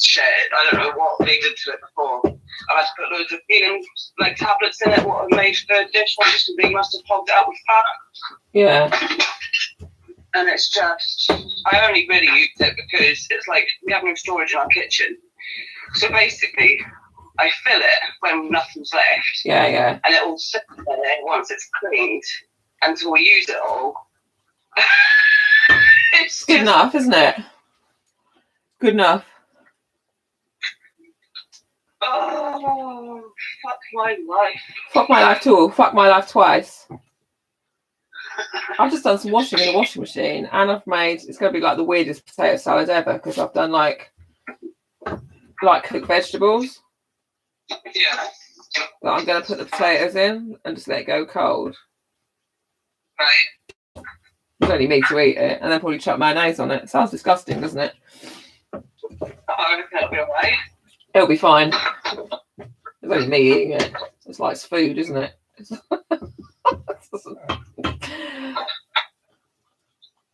shit. I don't know what they did to it before. I had to put loads of healing tablets in it. What I made for dishwashers because they must have clogged it out with fat. Yeah. And it's just, I only really used it because it's like we have no storage in our kitchen. So basically, I fill it when nothing's left. Yeah, yeah. And it will sit there once it's cleaned until we use it all. It's good enough, isn't it? Good enough. Oh, fuck my life. Fuck my life too. Fuck my life twice. I've just done some washing in the washing machine, and I've made, it's going to be like the weirdest potato salad ever because I've done like cooked vegetables. Yeah. But I'm going to put the potatoes in and just let it go cold. Right. It's only me to eat it, and then probably chuck mayonnaise on it. It sounds disgusting, doesn't it? Oh, it'll be alright. It'll be fine. It's only me eating it. It's like food, isn't it?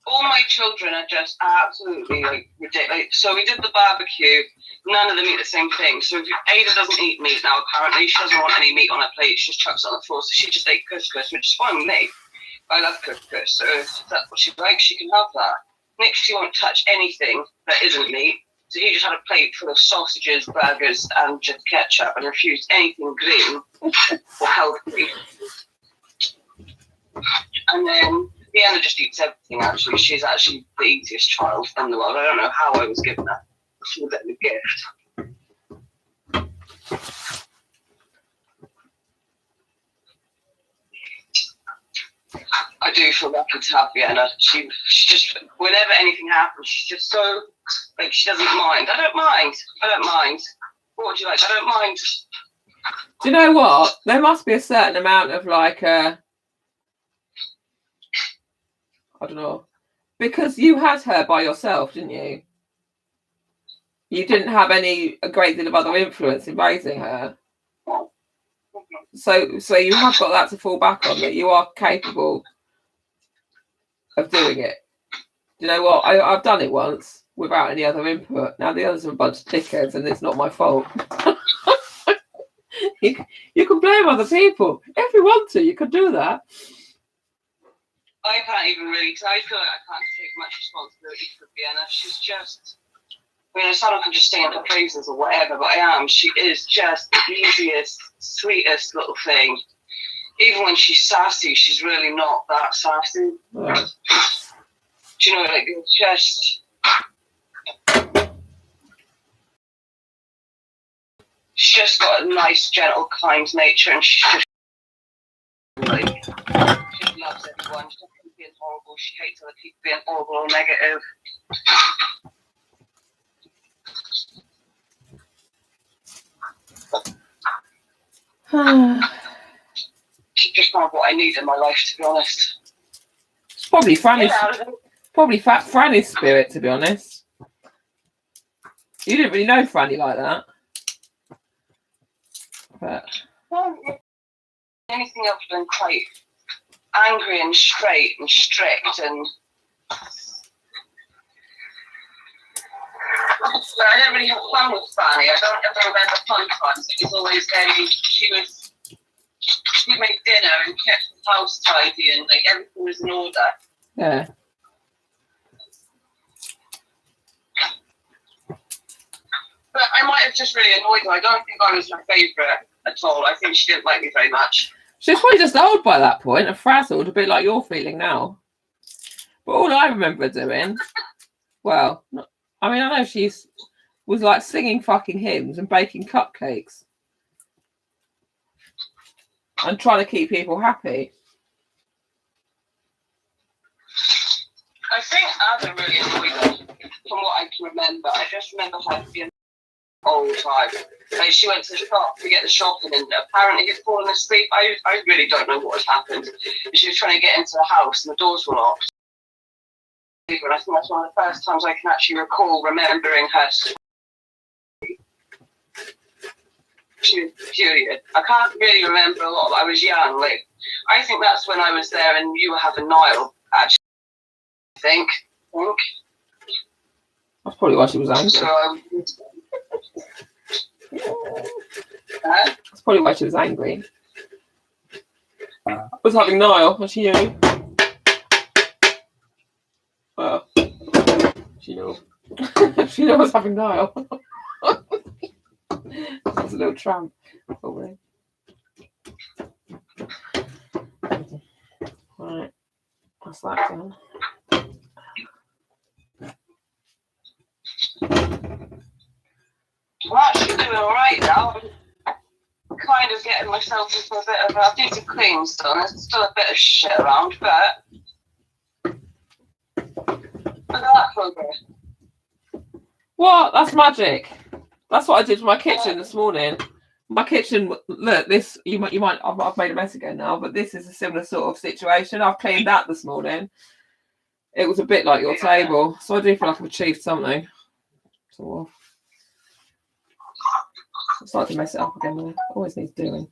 All my children are just absolutely ridiculous. So we did the barbecue. None of them eat the same thing. So Ada doesn't eat meat now. Apparently, she doesn't want any meat on her plate. She just chucks it on the floor. So she just ate couscous, which is fine with me. I love couscous. So if that's what she likes, she can have that. Nick, she won't touch anything that isn't meat. So he just had a plate full of sausages, burgers, and just ketchup, and refused anything green or healthy. And then Deanna just eats everything, actually. She's actually the easiest child in the world. I don't know how I was given her. She was a bit of a gift. I do feel lucky to have Vienna. She just, whenever anything happens, she's just so, she doesn't mind. I don't mind. What would you like? I don't mind. Do you know what? There must be a certain amount of I don't know. Because you had her by yourself, didn't you? You didn't have a great deal of other influence in raising her. So you have got that to fall back on, that you are capable of doing it. Do you know what? I've done it once without any other input. Now the others are a bunch of dickheads and it's not my fault. You can blame other people. If you want to, you can do that. I can't even really, because I feel like I can't take much responsibility for Vienna. She's just, I sound like I'm just singing her praises or whatever, but I am. She is just the easiest, sweetest little thing. Even when she's sassy, she's really not that sassy. Yeah. Do you know, it's just... She's just got a nice, gentle, kind nature, and she just... she loves everyone. She doesn't being horrible. She hates other people being horrible or negative. She's just not what I need in my life, to be honest. It's probably Franny's spirit, to be honest. You didn't really know Franny like that. But anything else than quite angry and straight and strict and I don't really have fun with Franny. I don't remember fun times. It was always we made dinner and kept the house tidy and everything was in order. Yeah. But I might have just really annoyed her. I don't think I was her favourite at all. I think she didn't like me very much. She was probably just old by that point and frazzled, a bit like you're feeling now. But all I remember doing, well, I mean, I know she was like singing fucking hymns and baking cupcakes and trying to keep people happy. I think Adam really annoyed her, from what I can remember. I just remember her being all the time. Like, she went to the shop to get the shopping and apparently had fallen asleep. I really don't know what had happened. She was trying to get into the house and the doors were locked. And I think that's one of the first times I can actually recall remembering her. She was furious. I can't really remember a lot, but I was young. Like, I think that's when I was there and you were having Niall, actually. I think. That's probably why she was angry. So, That's probably why she was angry. I was having Niall, and she knew. Well, she knew. She knew I was having Niall. That was a little tramp. Probably. Right. That's that done. I'm actually doing alright now. I'm kind of getting myself into a bit of I need to clean still. There's still a bit of shit around, but look at that progress. What? That's magic. That's what I did for my kitchen this morning. My kitchen, look, this you might. I've made a mess again now, but this is a similar sort of situation. I've cleaned that this morning. It was a bit like your table, so I do feel like I've achieved something. So it's like to mess it up again. Always needs doing.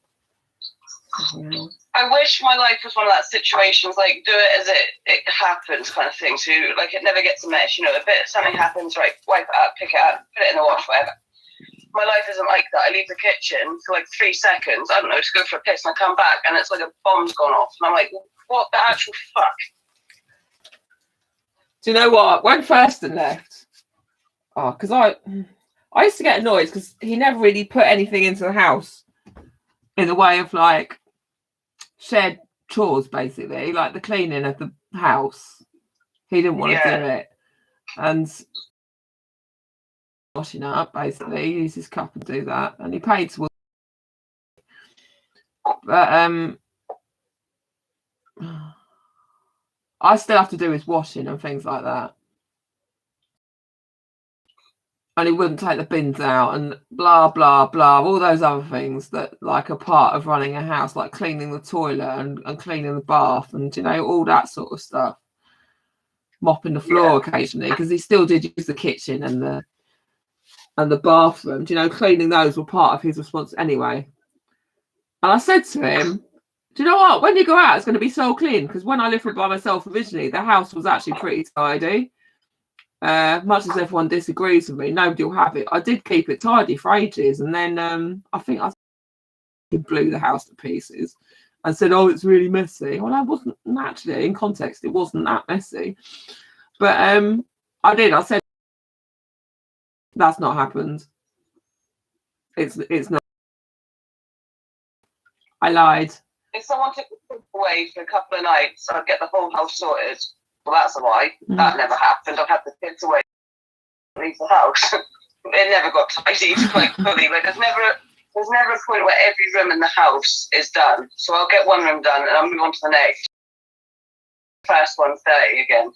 I wish my life was one of that situations, like do it as it happens kind of thing. So like it never gets a mess, you know, a bit something happens, right, wipe it up, pick it up, put it in the wash, whatever. My life isn't like that. I leave the kitchen for like 3 seconds, I don't know, to go for a piss, and I come back and it's like a bomb's gone off. And I'm like, what the actual fuck? Do you know what? When Thurston left, because I used to get annoyed because he never really put anything into the house in the way of like shared chores, basically, like the cleaning of the house. He didn't want to do it, and washing up, basically, use his cup and do that, and he paid to. But I still have to do his washing and things like that. And he wouldn't take the bins out and blah, blah, blah, all those other things that like are part of running a house, like cleaning the toilet and cleaning the bath and, you know, all that sort of stuff. Mopping the floor occasionally, because he still did use the kitchen and the bathroom. You know, cleaning those were part of his response anyway. And I said to him, do you know what? When you go out, it's going to be so clean, because when I lived by myself originally, the house was actually pretty tidy. Much as everyone disagrees with me, nobody will have it. I did keep it tidy for ages, and then I think I blew the house to pieces and said, oh, it's really messy. Well, I wasn't, naturally, in context, it wasn't that messy. But I said, that's not happened. It's not. I lied. If someone took the kids away for a couple of nights, I'd get the whole house sorted. Well, that's a lie. That never happened. I've had the kids away, leave the house. It never got tidied like fully. Like there's never a point where every room in the house is done. So I'll get one room done and I'll move on to the next. First one's dirty again.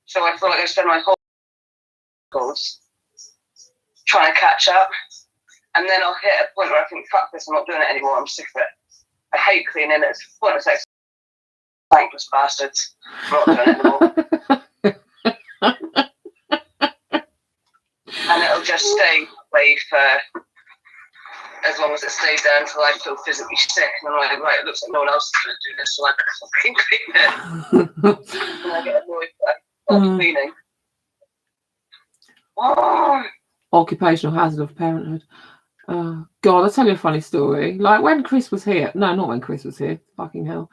So I feel like I spend my whole course trying to catch up, and then I'll hit a point where I think, fuck this, I'm not doing it anymore. I'm sick of it. I hate cleaning. It's pointless. Thankless bastards. I'm not doing it anymore. And it'll just stay away for as long as it stays there until I feel physically sick. And I'm like, right, it looks like no one else is going to do this, so I better fucking clean it. And I get annoyed by cleaning. Oh. Occupational hazard of parenthood. God, I'll tell you a funny story. Like when Chris was here. No, not when Chris was here. Fucking hell.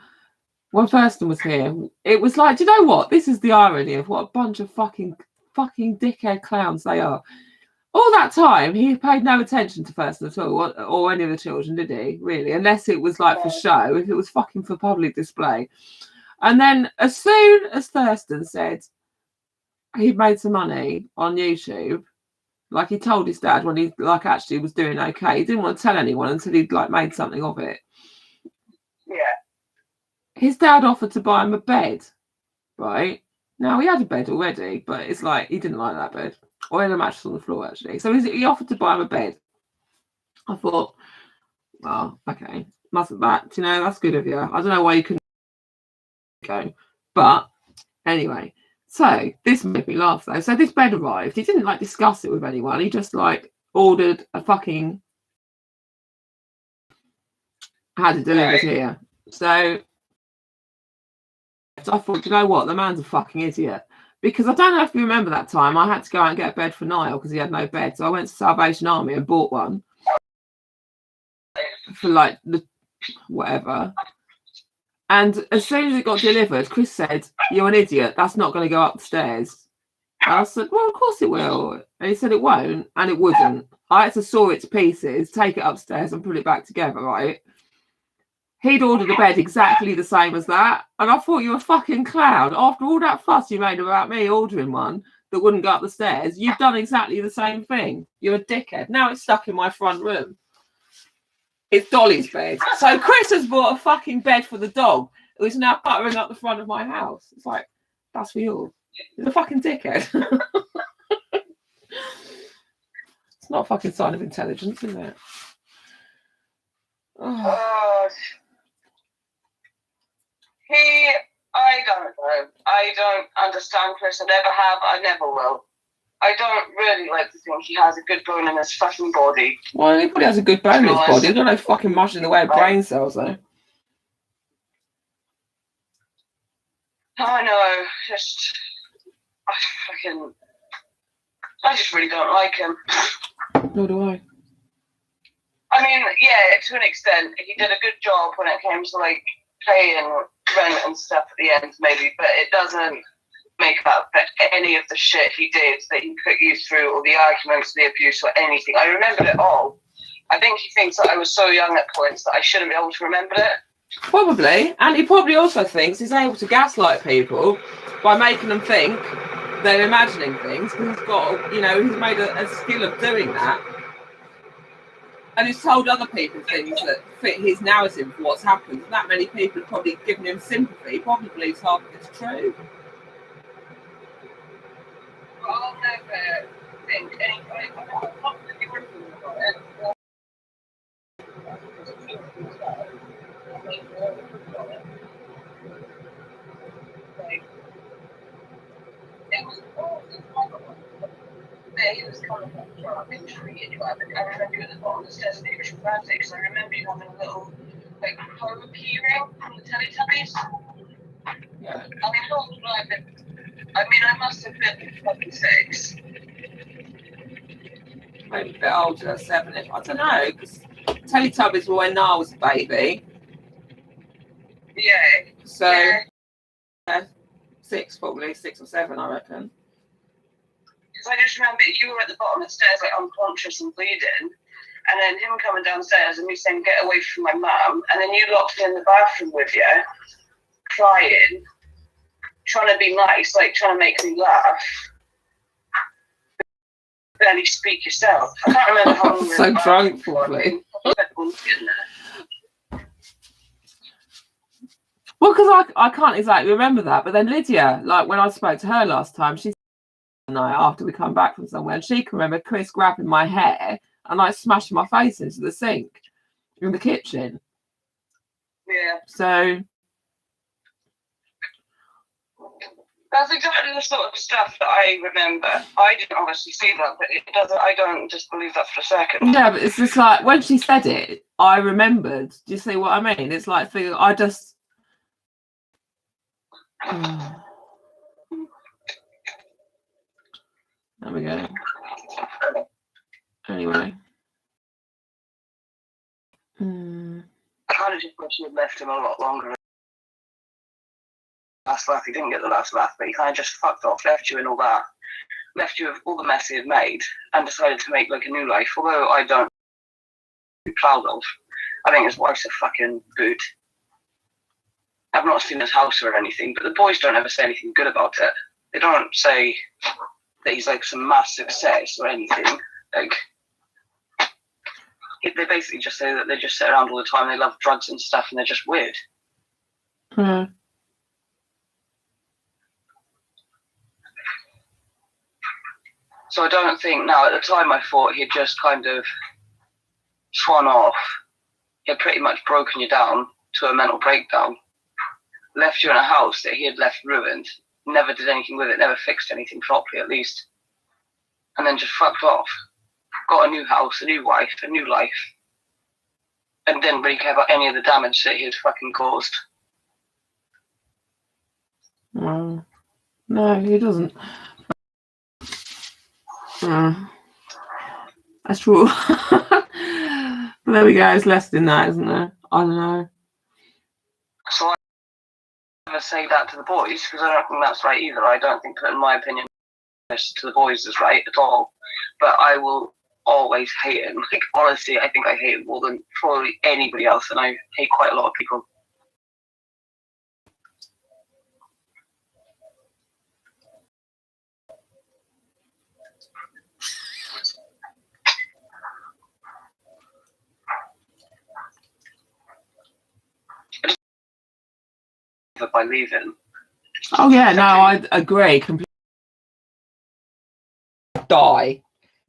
When Thurston was here, it was like, do you know what? This is the irony of what a bunch of fucking dickhead clowns they are. All that time, he paid no attention to Thurston at all, or any of the children, did he? Really? Unless it was like for show, if it was fucking for public display. And then as soon as Thurston said he'd made some money on YouTube, like he told his dad when he like actually was doing okay, he didn't want to tell anyone until he'd like made something of it. Yeah. His dad offered to buy him a bed, right? Now, he had a bed already, but it's like he didn't like that bed. Or he had a mattress on the floor, actually. So he offered to buy him a bed. I thought, well, okay. That's good of you. I don't know why you couldn't go. But anyway, so this made me laugh, though. So this bed arrived. He didn't, like, discuss it with anyone. He just, like, ordered a fucking... had it delivered here. So I thought, you know what? The man's a fucking idiot. Because I don't know if you remember that time, I had to go out and get a bed for Niall because he had no bed. So I went to Salvation Army and bought one for like the whatever. And as soon as it got delivered, Chris said, "You're an idiot. That's not going to go up the stairs." And I said, "Well, of course it will." And he said it won't, and it wouldn't. I had to saw it to pieces, take it upstairs and put it back together, right? He'd ordered a bed exactly the same as that. And I thought, you were a fucking clown. After all that fuss you made about me ordering one that wouldn't go up the stairs, you've done exactly the same thing. You're a dickhead. Now it's stuck in my front room. It's Dolly's bed. So Chris has bought a fucking bed for the dog, who is now buttering up the front of my house. It's like, that's for yours. He's a fucking dickhead. It's not a fucking sign of intelligence, is it? Oh. I don't know. I don't understand Chris. I never have. I never will. I don't really like to think he has a good bone in his fucking body. Well, he probably has a good bone in his body. I don't know fucking much in the way of brain cells, though. I know. I just really don't like him. Nor do I. I mean, yeah, to an extent, he did a good job when it came to like paying rent and stuff at the end, maybe, but it doesn't make up for any of the shit he did that he put you through, or the arguments, the abuse, or anything. I remembered it all. I think he thinks that I was so young at points that I shouldn't be able to remember it. Probably, and he probably also thinks he's able to gaslight people by making them think they're imagining things, because he's got, he's made a skill of doing that. And he's told other people things that fit his narrative for what's happened. That many people have probably given him sympathy. Probably believes half of it's true. Well, I'll never think anybody. I'm not really working about it. It was he was coming from the truck and treated you. I remember you at the bottom of the stairs and it was frantic because I remember you having a little like home keyring from the Teletubbies. Yeah. I mean, how old would I have been? I mean, I must have been fucking 6. Maybe a bit older, 7. I don't know, because Teletubbies were when Niall was a baby. Yeah. So, yeah. 6 probably, 6 or 7, I reckon. Because I just remember you were at the bottom of the stairs, like unconscious and bleeding, and then him coming downstairs and me saying, "Get away from my mum," and then you locked me in the bathroom with you, crying, trying to be nice, like trying to make me laugh. Barely speak yourself. I can't remember how long. So drunk, probably. Well, because I can't exactly remember that, but then Lydia, like when I spoke to her last time, she night after we come back from somewhere, and she can remember Chris grabbing my hair and like smashing my face into the sink in the kitchen. Yeah. So that's exactly the sort of stuff that I remember. I didn't obviously see that, but it doesn't. I don't just believe that for a second. Yeah, but it's just like when she said it, I remembered. Do you see what I mean? It's like I just. There we go. Anyway. I kind of just wish you had left him a lot longer. Last laugh, he didn't get the last laugh, but he kind of just fucked off, left you and all that. left you with all the mess he had made and decided to make like a new life, although I don't be proud of. I think his wife's a fucking boot. I've not seen his house or anything, but the boys don't ever say anything good about it. They don't say that he's like some mass success or anything. Like, they basically just say that they just sit around all the time, they love drugs and stuff, and they're just weird. Mm. So I don't think, now at the time I thought he'd just kind of swan off. He had pretty much broken you down to a mental breakdown. Left you in a house that he had left ruined, never did anything with it, never fixed anything properly at least. And then just fucked off. Got a new house, a new wife, a new life. And didn't really care about any of the damage that he had fucking caused. No, he doesn't. That's true. But there we go, it's less than that, isn't there? I don't know. So I never say that to the boys, because I don't think that's right either. I don't think that, in my opinion, to the boys is right at all. But I will always hate him. Like, honestly, I think I hate him more than probably anybody else, and I hate quite a lot of people. By leaving. Oh yeah, no, I agree completely. Die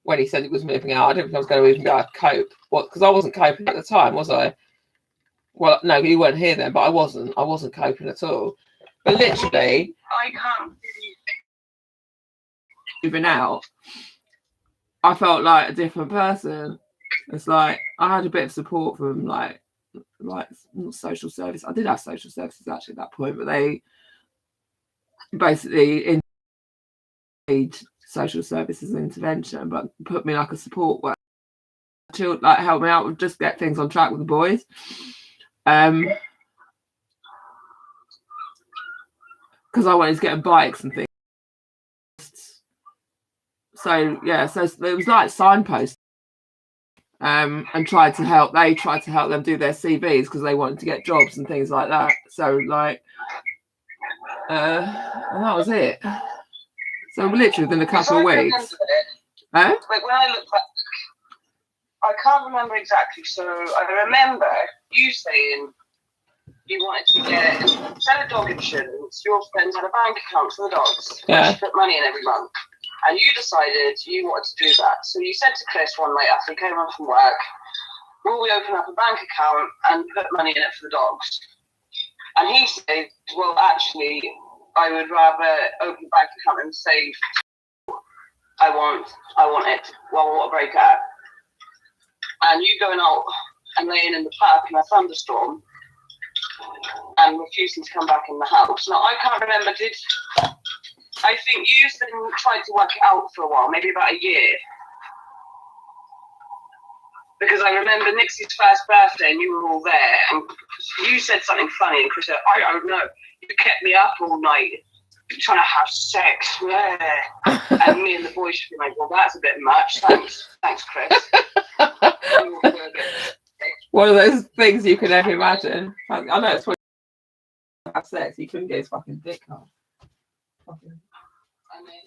when he said he was moving out. I didn't think I was going to even be able to cope. What? Because I wasn't coping at the time, was I? Well, no, you weren't here then, but I wasn't. I wasn't coping at all. But literally, I can't moving out, I felt like a different person. It's like I had a bit of support from like social service. I did have social services actually at that point, but they basically need social services and intervention, but put me like a support worker to like help me out with just get things on track with the boys. Because I wanted to get bikes and things. So yeah, so it was like signposts. And tried to help. They tried to help them do their CVs because they wanted to get jobs and things like that. So like, and that was it. So literally within a couple of weeks. Like when I look back, I can't remember exactly. So I remember you saying you wanted to get instead of dog insurance, your friends had a bank account for the dogs. Yeah. You put money in every month. And you decided you wanted to do that. So you said to Chris one night after he came home from work, will we open up a bank account and put money in it for the dogs? And he said, well, actually, I would rather open a bank account and save. I want it. Well, I want to break up. And you going out and laying in the park in a thunderstorm and refusing to come back in the house. Now, I can't remember, I think you then tried to work it out for a while, maybe about a year. Because I remember Nixie's first birthday and you were all there and you said something funny and Chris said, I don't know, you kept me up all night trying to have sex. Yeah. And me and the boys should be like, well, that's a bit much. Thanks, Chris. One of those things you can never imagine. I know it's when you have sex, you couldn't get his fucking dick off. And then,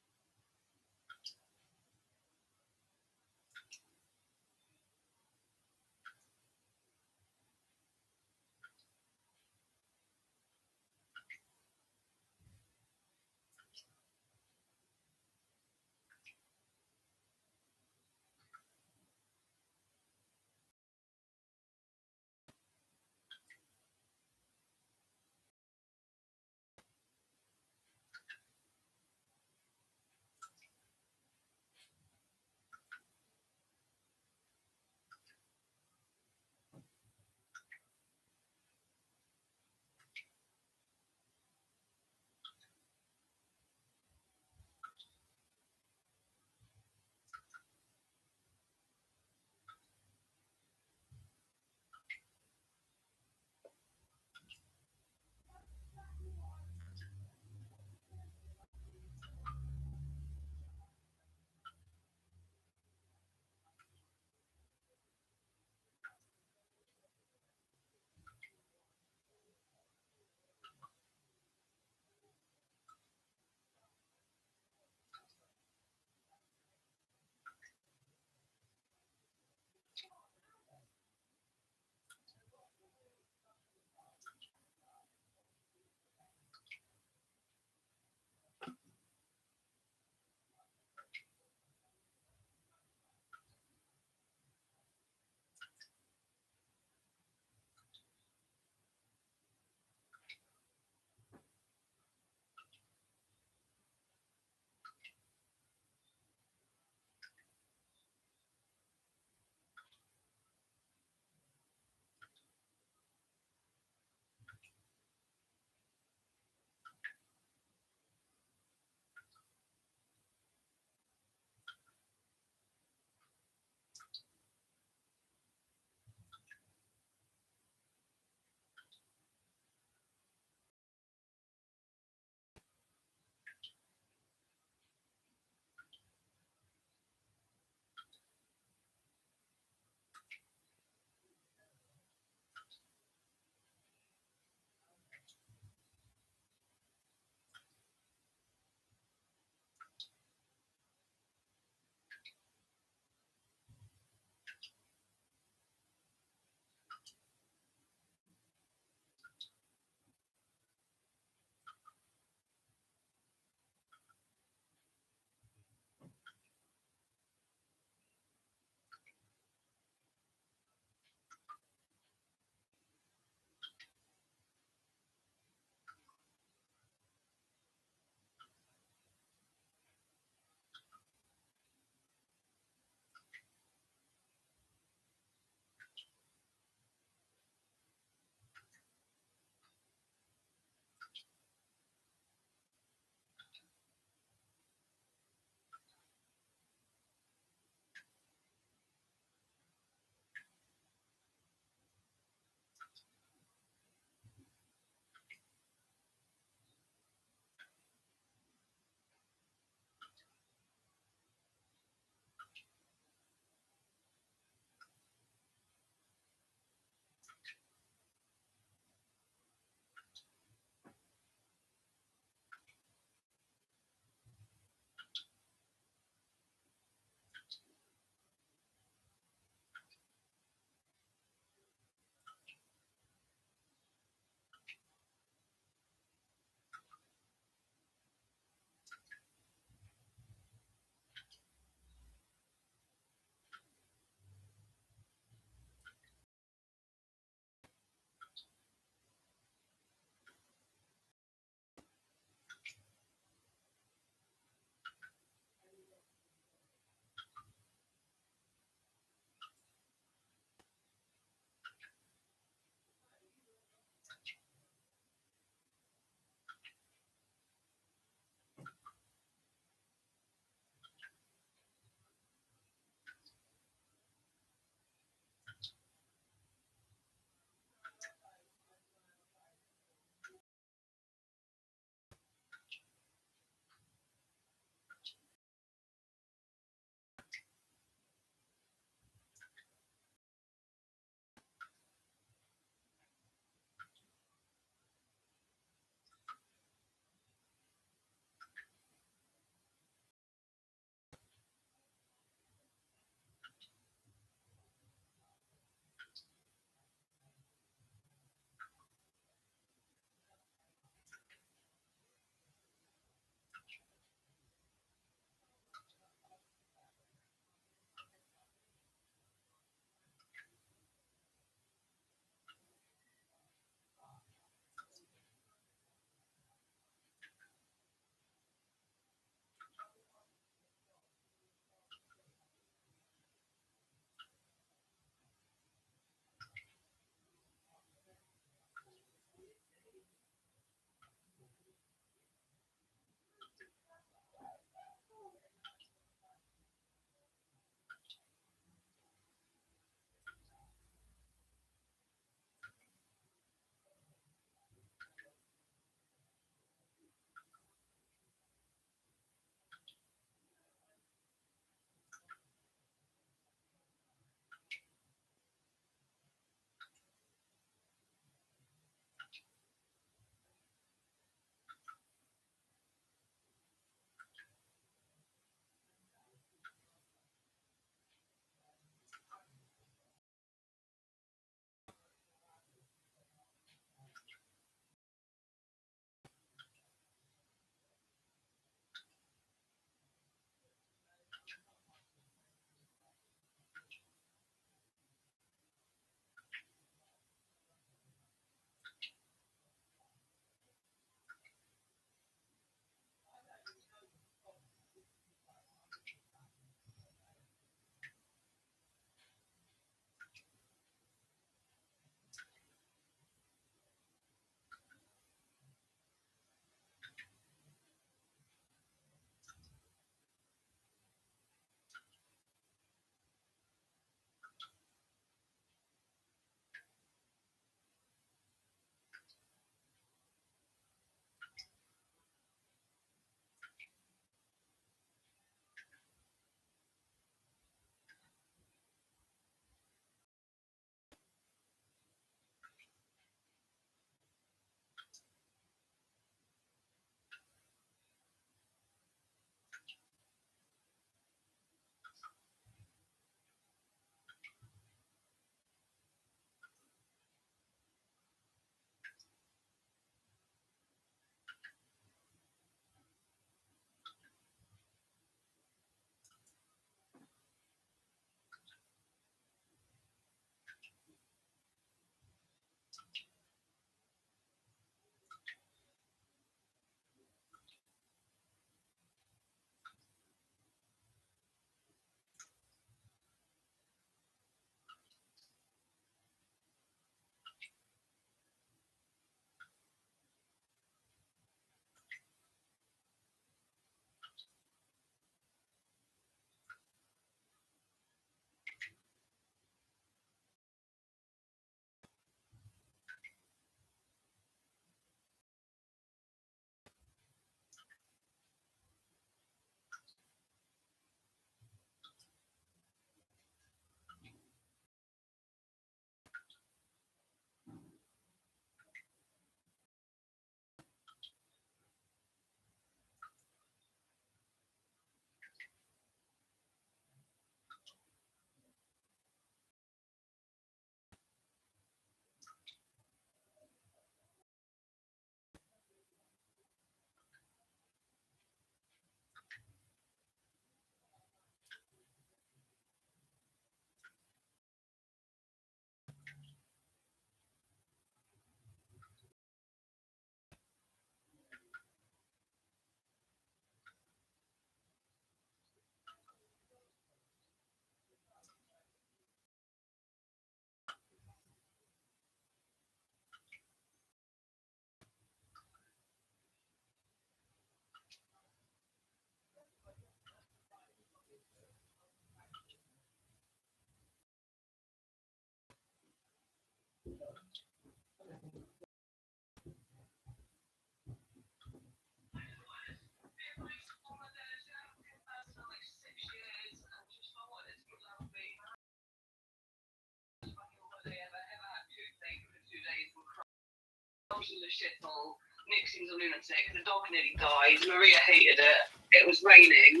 shithole. Nixie's a lunatic. The dog nearly died. Maria hated it. It was raining.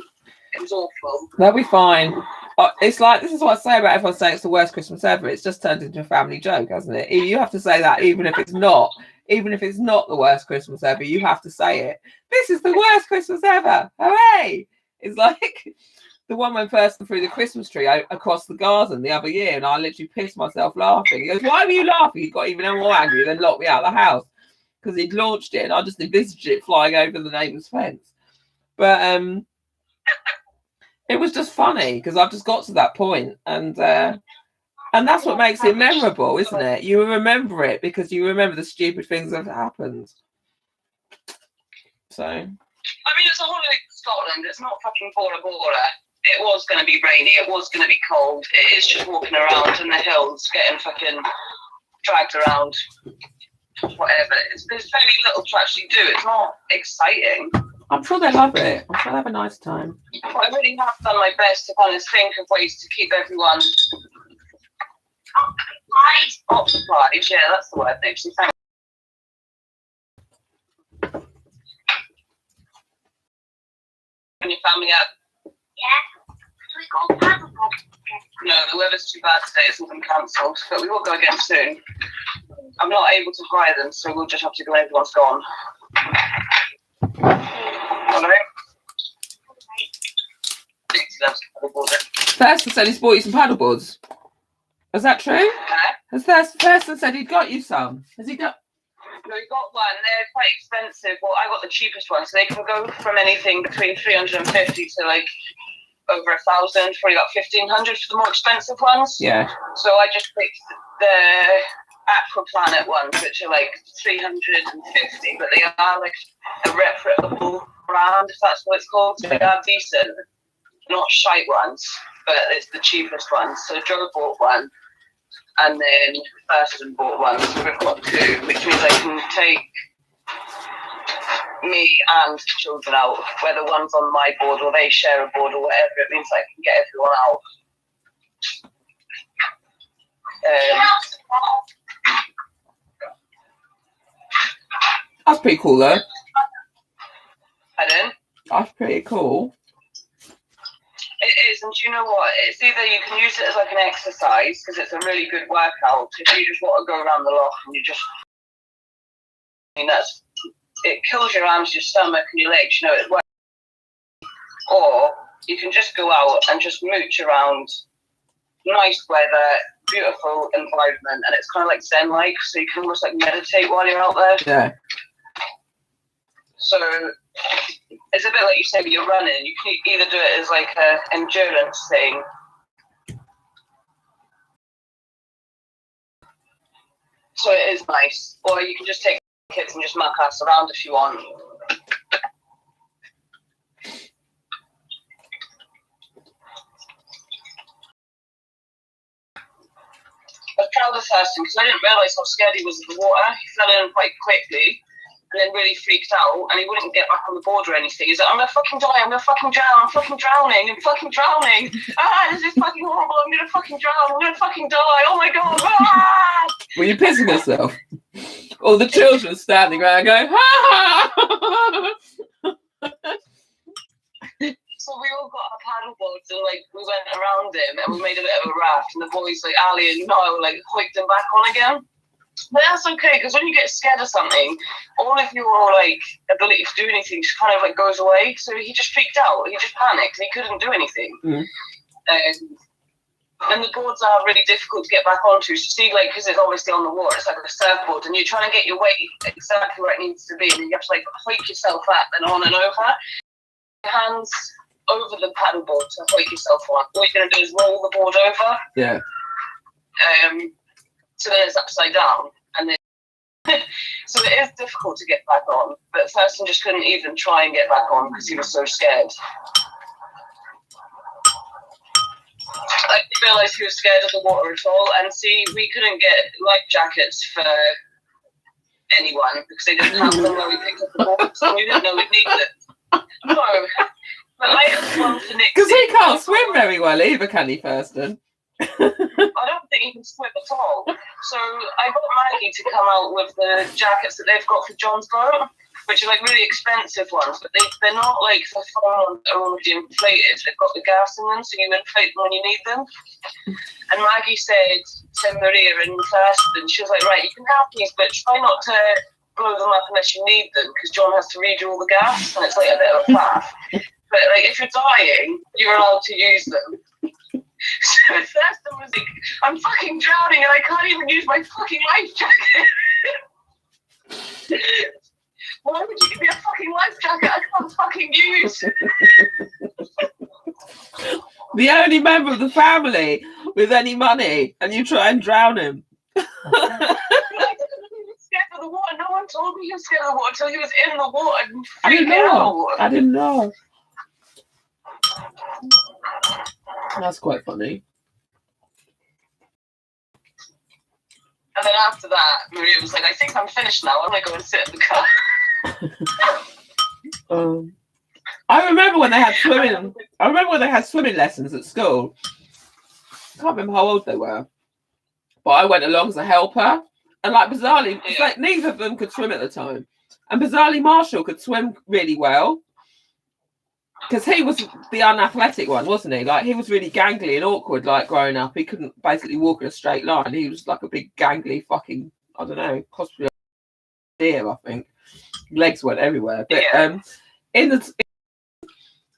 It was awful. They'll be fine. It's like, this is what I say about everyone saying it's the worst Christmas ever. It's just turned into a family joke, hasn't it? You have to say that even if it's not. Even if it's not the worst Christmas ever, you have to say it. This is the worst Christmas ever. Hooray! It's like the one when person threw the Christmas tree across the garden the other year, and I literally pissed myself laughing. He goes, "Why were you laughing?" He got even more angry, then locked me out of the house because he'd launched it, and I just envisaged it flying over the neighbour's fence. But it was just funny because I've just got to that point, and that's what makes it memorable, isn't it? You remember it because you remember the stupid things that have happened. So, I mean, it's a holiday in Scotland. It's not fucking Bora Bora. It was going to be rainy. It was going to be cold. It is just walking around in the hills, getting fucking dragged around. Whatever. There's very little to actually do. It's not exciting. I'm sure they love it. I'm sure they have a nice time. But I really have done my best to kind of think of ways to keep everyone occupied. Yeah, that's the word, actually. Thank you. Your family out? Yeah. We got paddleboard. No, the weather's too bad today. It's all been cancelled, but we will go again soon. I'm not able to hire them, so we'll just have to go when everyone's gone. Alright. Thurston said he's bought you some paddleboards. Is that true? Has Thurston said he'd got you some? Has he got? No, we got one. They're quite expensive. Well, I got the cheapest one, so they can go from anything between 350 to like over 1,000, probably about 1,500 for the more expensive ones. Yeah. So I just picked the Aqua Planet ones, which are like 350, but they are like a reputable brand, if that's what it's called. So they are decent, not shite ones, but it's the cheapest ones. So Joe bought one, and then Thurston bought one. So we've got two, which means I can take me and children out, whether one's on my board or they share a board or whatever. It means I can get everyone out. That's pretty cool, though. Pardon? That's pretty cool. It is, and do you know what? It's either you can use it as like an exercise because it's a really good workout. If you just want to go around the loft and you just, I mean, it kills your arms, your stomach, and your legs. You know, it works. Or you can just go out and just mooch around. Nice weather, beautiful environment, and it's kind of like Zen-like, so you can almost like meditate while you're out there. Yeah. So it's a bit like you say when you're running. You can either do it as like an endurance thing, so it is nice, or you can just take kids and just muck ass around if you want. I was proud of Thurston because I didn't realise how scared he was of the water. He fell in quite quickly and then really freaked out, and he wouldn't get back on the board or anything. He's like, "I'm gonna fucking die, I'm gonna fucking drown, I'm fucking drowning, I'm fucking drowning. Ah, this is fucking horrible, I'm gonna fucking drown, I'm gonna fucking die, oh my god, ah!" Were you pissing yourself? All the children standing around going, "Ha ha!" So we all got our paddleboards and like we went around him and we made a bit of a raft, and the boys like Ali and Niall like hoiked him back on again. But that's okay, because when you get scared of something, all of your like ability to do anything just kind of like goes away. So he just freaked out, he just panicked, and he couldn't do anything. And the boards are really difficult to get back onto. So see, like, because it's obviously on the water, it's like a surfboard, and you're trying to get your weight exactly where it needs to be, and you have to like hoik yourself up and on and over. Hands over the paddleboard to hoik yourself on. All you're going to do is roll the board over. Yeah. So then it's upside down, and then so it is difficult to get back on. But Thurston just couldn't even try and get back on because he was so scared. I didn't realise he was scared of the water at all. And see, we couldn't get life jackets for anyone because they didn't have them when we picked up the board, so we didn't know we'd need them. No. But I have one for Nick. Because he can't swim very well either, can he, Thurston? I don't think even swim at all. So I got Maggie to come out with the jackets that they've got for John's boat, which are like really expensive ones, but they're not like the foam ones that are already inflated. They've got the gas in them, so you inflate them when you need them. And Maggie said to Maria in first, and she was like, right, you can have these, but try not to blow them up unless you need them, because John has to read you all the gas, and it's like a bit of a faff. But like, if you're dying, you're allowed to use them. So Thurston was like, I'm fucking drowning and I can't even use my fucking life jacket. Why would you give me a fucking life jacket I can't fucking use? The only member of the family with any money, and you try and drown him. I was scared of the water. No one told me he was scared of the water until he was in the water and freaked out. I didn't know. That's quite funny. And then after that, Maria was like, I think I'm finished now. I'm going to go and sit in the car. I remember when they had swimming. I remember when they had swimming lessons at school. I can't remember how old they were, but I went along as a helper. And like bizarrely, it's like neither of them could swim at the time. And bizarrely, Marshall could swim really well because he was the unathletic one, wasn't he? Like he was really gangly and awkward. Like growing up, he couldn't basically walk in a straight line. He was like a big gangly fucking, I don't know, possibly a deer. I think legs went everywhere. But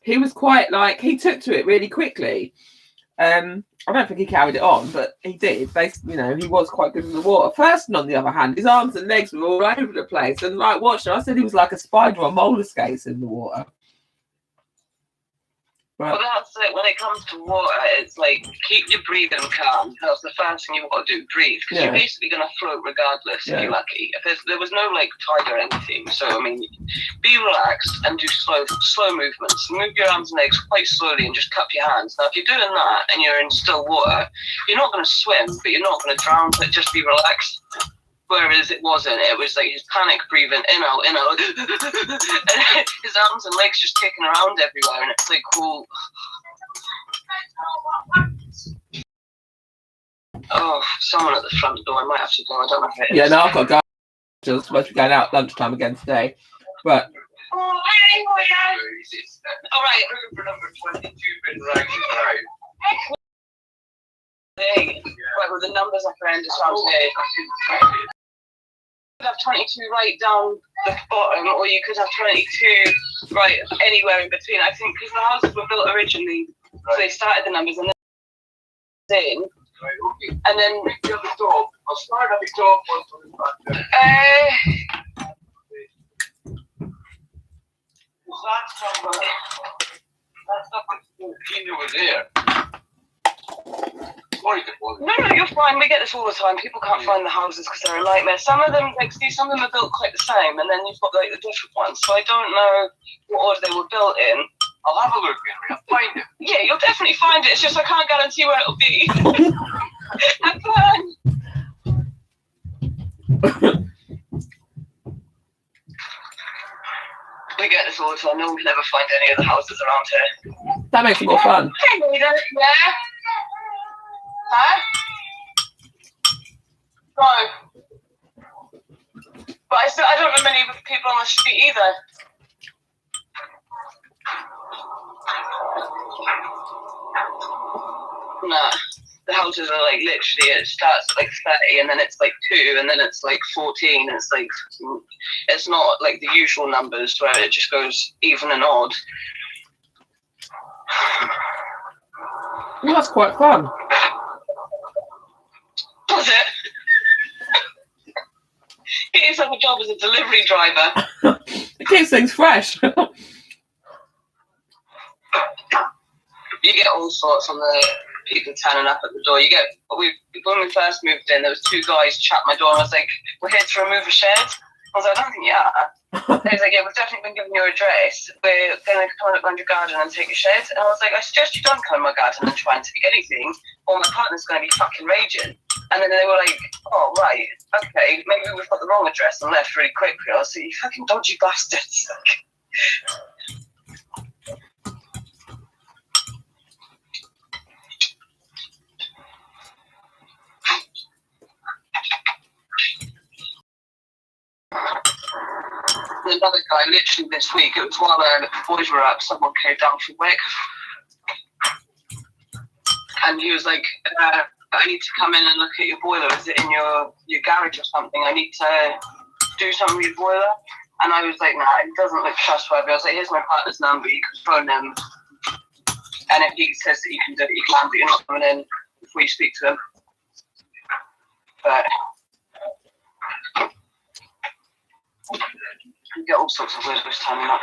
he was quite like he took to it really quickly. I don't think he carried it on, but he did. He was quite good in the water. Thurston, on the other hand, his arms and legs were all over the place. And like watching, I said he was like a spider on roller skates in the water. Right. Well, that's it. When it comes to water, it's like keep your breathing calm. That's the first thing you've got to do. Breathe, because you're basically going to float regardless if you're lucky. If there was no like tide or anything, so I mean, be relaxed and do slow movements. Move your arms and legs quite slowly and just cup your hands. Now, if you're doing that and you're in still water, you're not going to swim, but you're not going to drown. But just be relaxed. Whereas it wasn't. It was like his panic breathing, in out, and his arms and legs just kicking around everywhere, and it's like, cool. Oh, someone at the front door. I might have to go. I don't know if it is. Yeah, no, I've got to go. Just supposed to be going out lunchtime again today, but. Oh, hey, all right. For number 22, Hey, right, well, the numbers are horrendous around here. You could have 22 right down the bottom, or you could have 22 right anywhere in between. I think because the houses were built originally, so they started the numbers and then in, and then the top. I'll start at the top. That's number 14 over there. No, you're fine. We get this all the time. People can't find the houses because they're a nightmare. Some of them, some of them are built quite the same, and then you've got like the different ones. So I don't know what order they were built in. I'll have a look, Henry. I'll find it. Yeah, you'll definitely find it. It's just I can't guarantee where it'll be. Have fun. We get this all the time. No one can ever find any of the houses around here. That makes it more fun. Hey, Nita. Yeah. Huh? No. But I don't know many people on the street either. Nah. The houses are like literally, it starts at like 30 and then it's like 2 and then it's like 14. It's like, it's not like the usual numbers where it just goes even and odd. Well, that's quite fun. Was it? Get yourself a job as a delivery driver. It keeps things fresh. You get all sorts on the people turning up at the door. You get when we first moved in, there was 2 guys chat my door and I was like, we're here to remove a shed. I was like, I don't think you are. They was like, yeah, we've definitely been given your address. We're going to come around your garden and take a shed. And I was like, I suggest you don't come in my garden and try and take anything, or my partner's going to be fucking raging. And then they were like, oh, right, okay, maybe we've got the wrong address and left really quickly. I was like, you fucking dodgy bastards. And another guy, literally this week, it was while the boys were up, someone came down from Wick. And he was like, I need to come in and look at your boiler. Is it in your garage or something? I need to do something with your boiler. And I was like, nah, it doesn't look trustworthy. I was like, here's my partner's number. You can phone him. And if he says that you can do it, you can, but you're not coming in before you speak to him. But you get all sorts of weirdos turning up.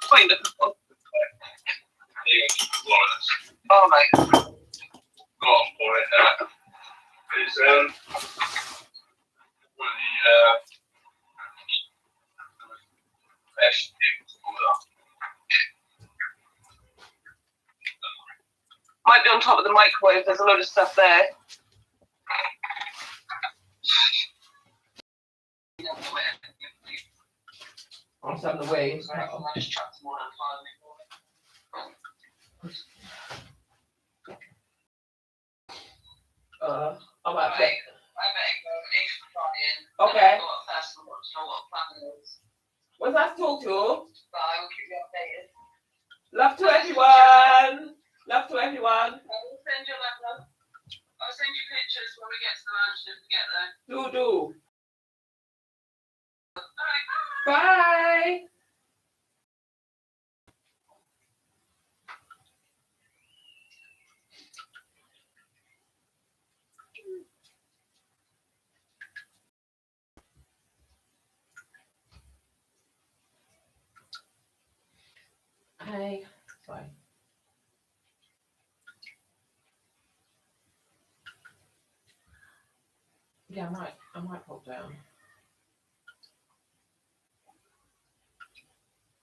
What are you looking for? Oh, mate. Go on for it. It's the best Might be on top of the microwave. There's a load of stuff there. I'm just having a wee. I'm about to. Okay. What's that to talk to? I will keep you updated. Love to everyone. Love to everyone. I will send you letter. I'll send you pictures when we get to the lunch if we get there. Do. Alright, bye. Bye. Hey, sorry. Yeah, I might pop down.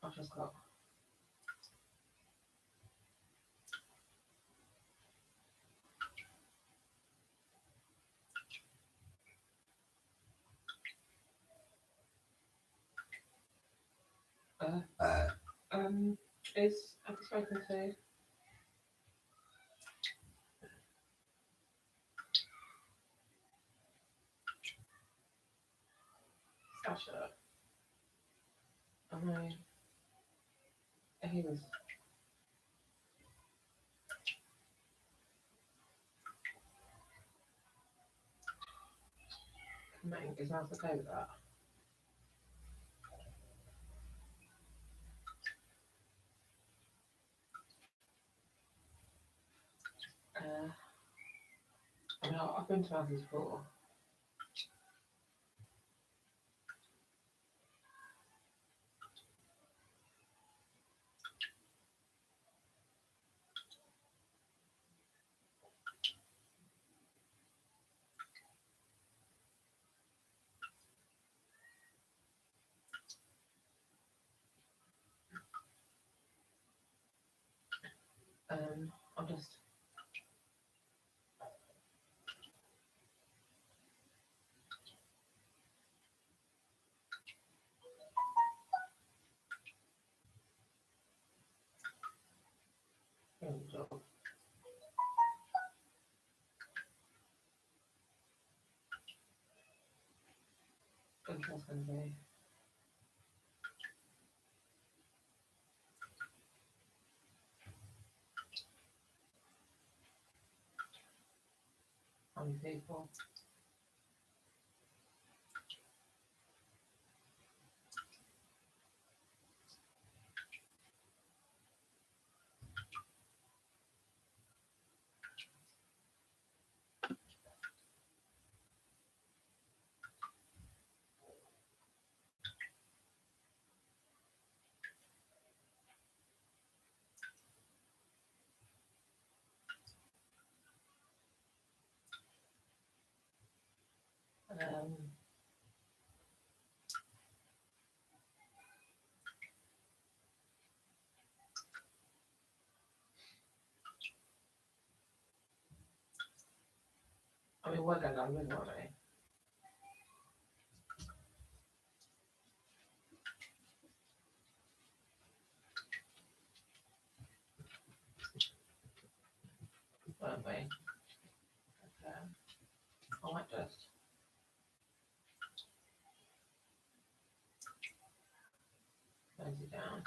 I've just got. Have you spoken to? Sasha. He was. Mate, is that okay with that? I've been to houses before. I'll just. Interesting. How many people? I mean, we're going to win, aren't we? Weren't we? Okay. I might just. 20 down.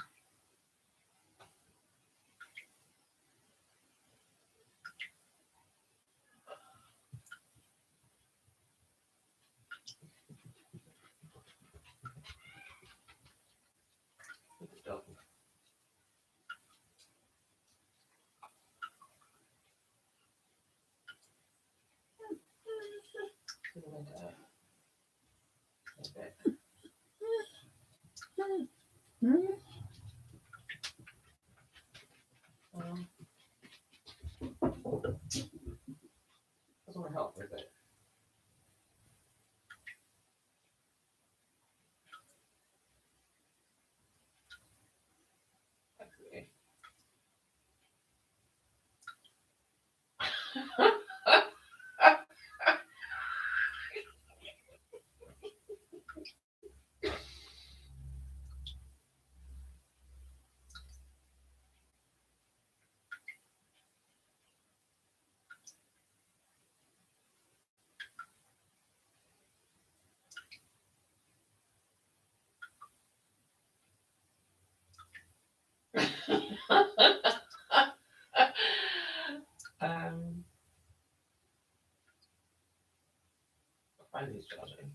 Stop. Doesn't want to help with it. Actually. Find these charging.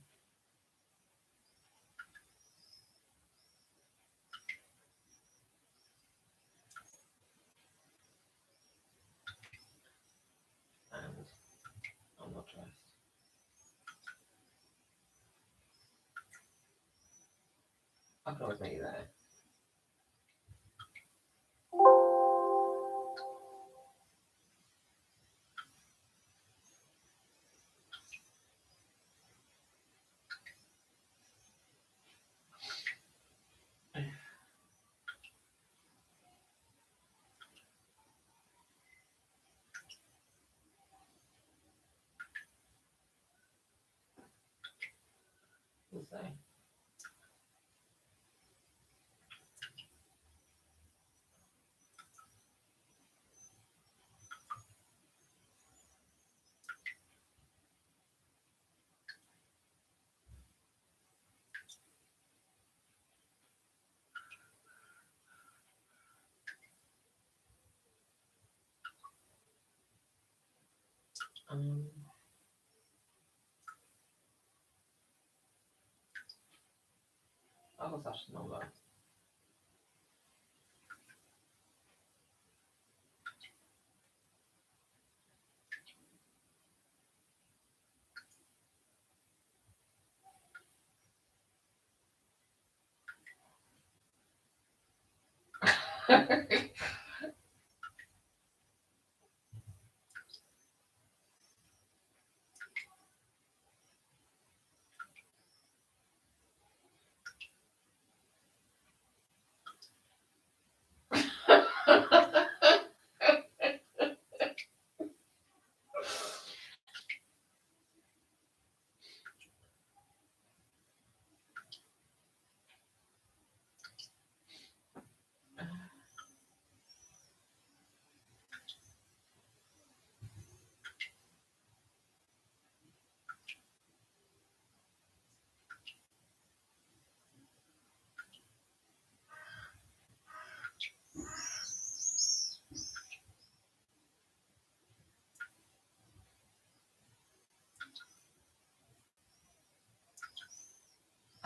And I'm not dressed. I can always meet you there. We'll see. I was actually number.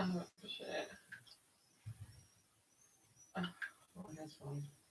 Oh, shit. Oh, that's fine.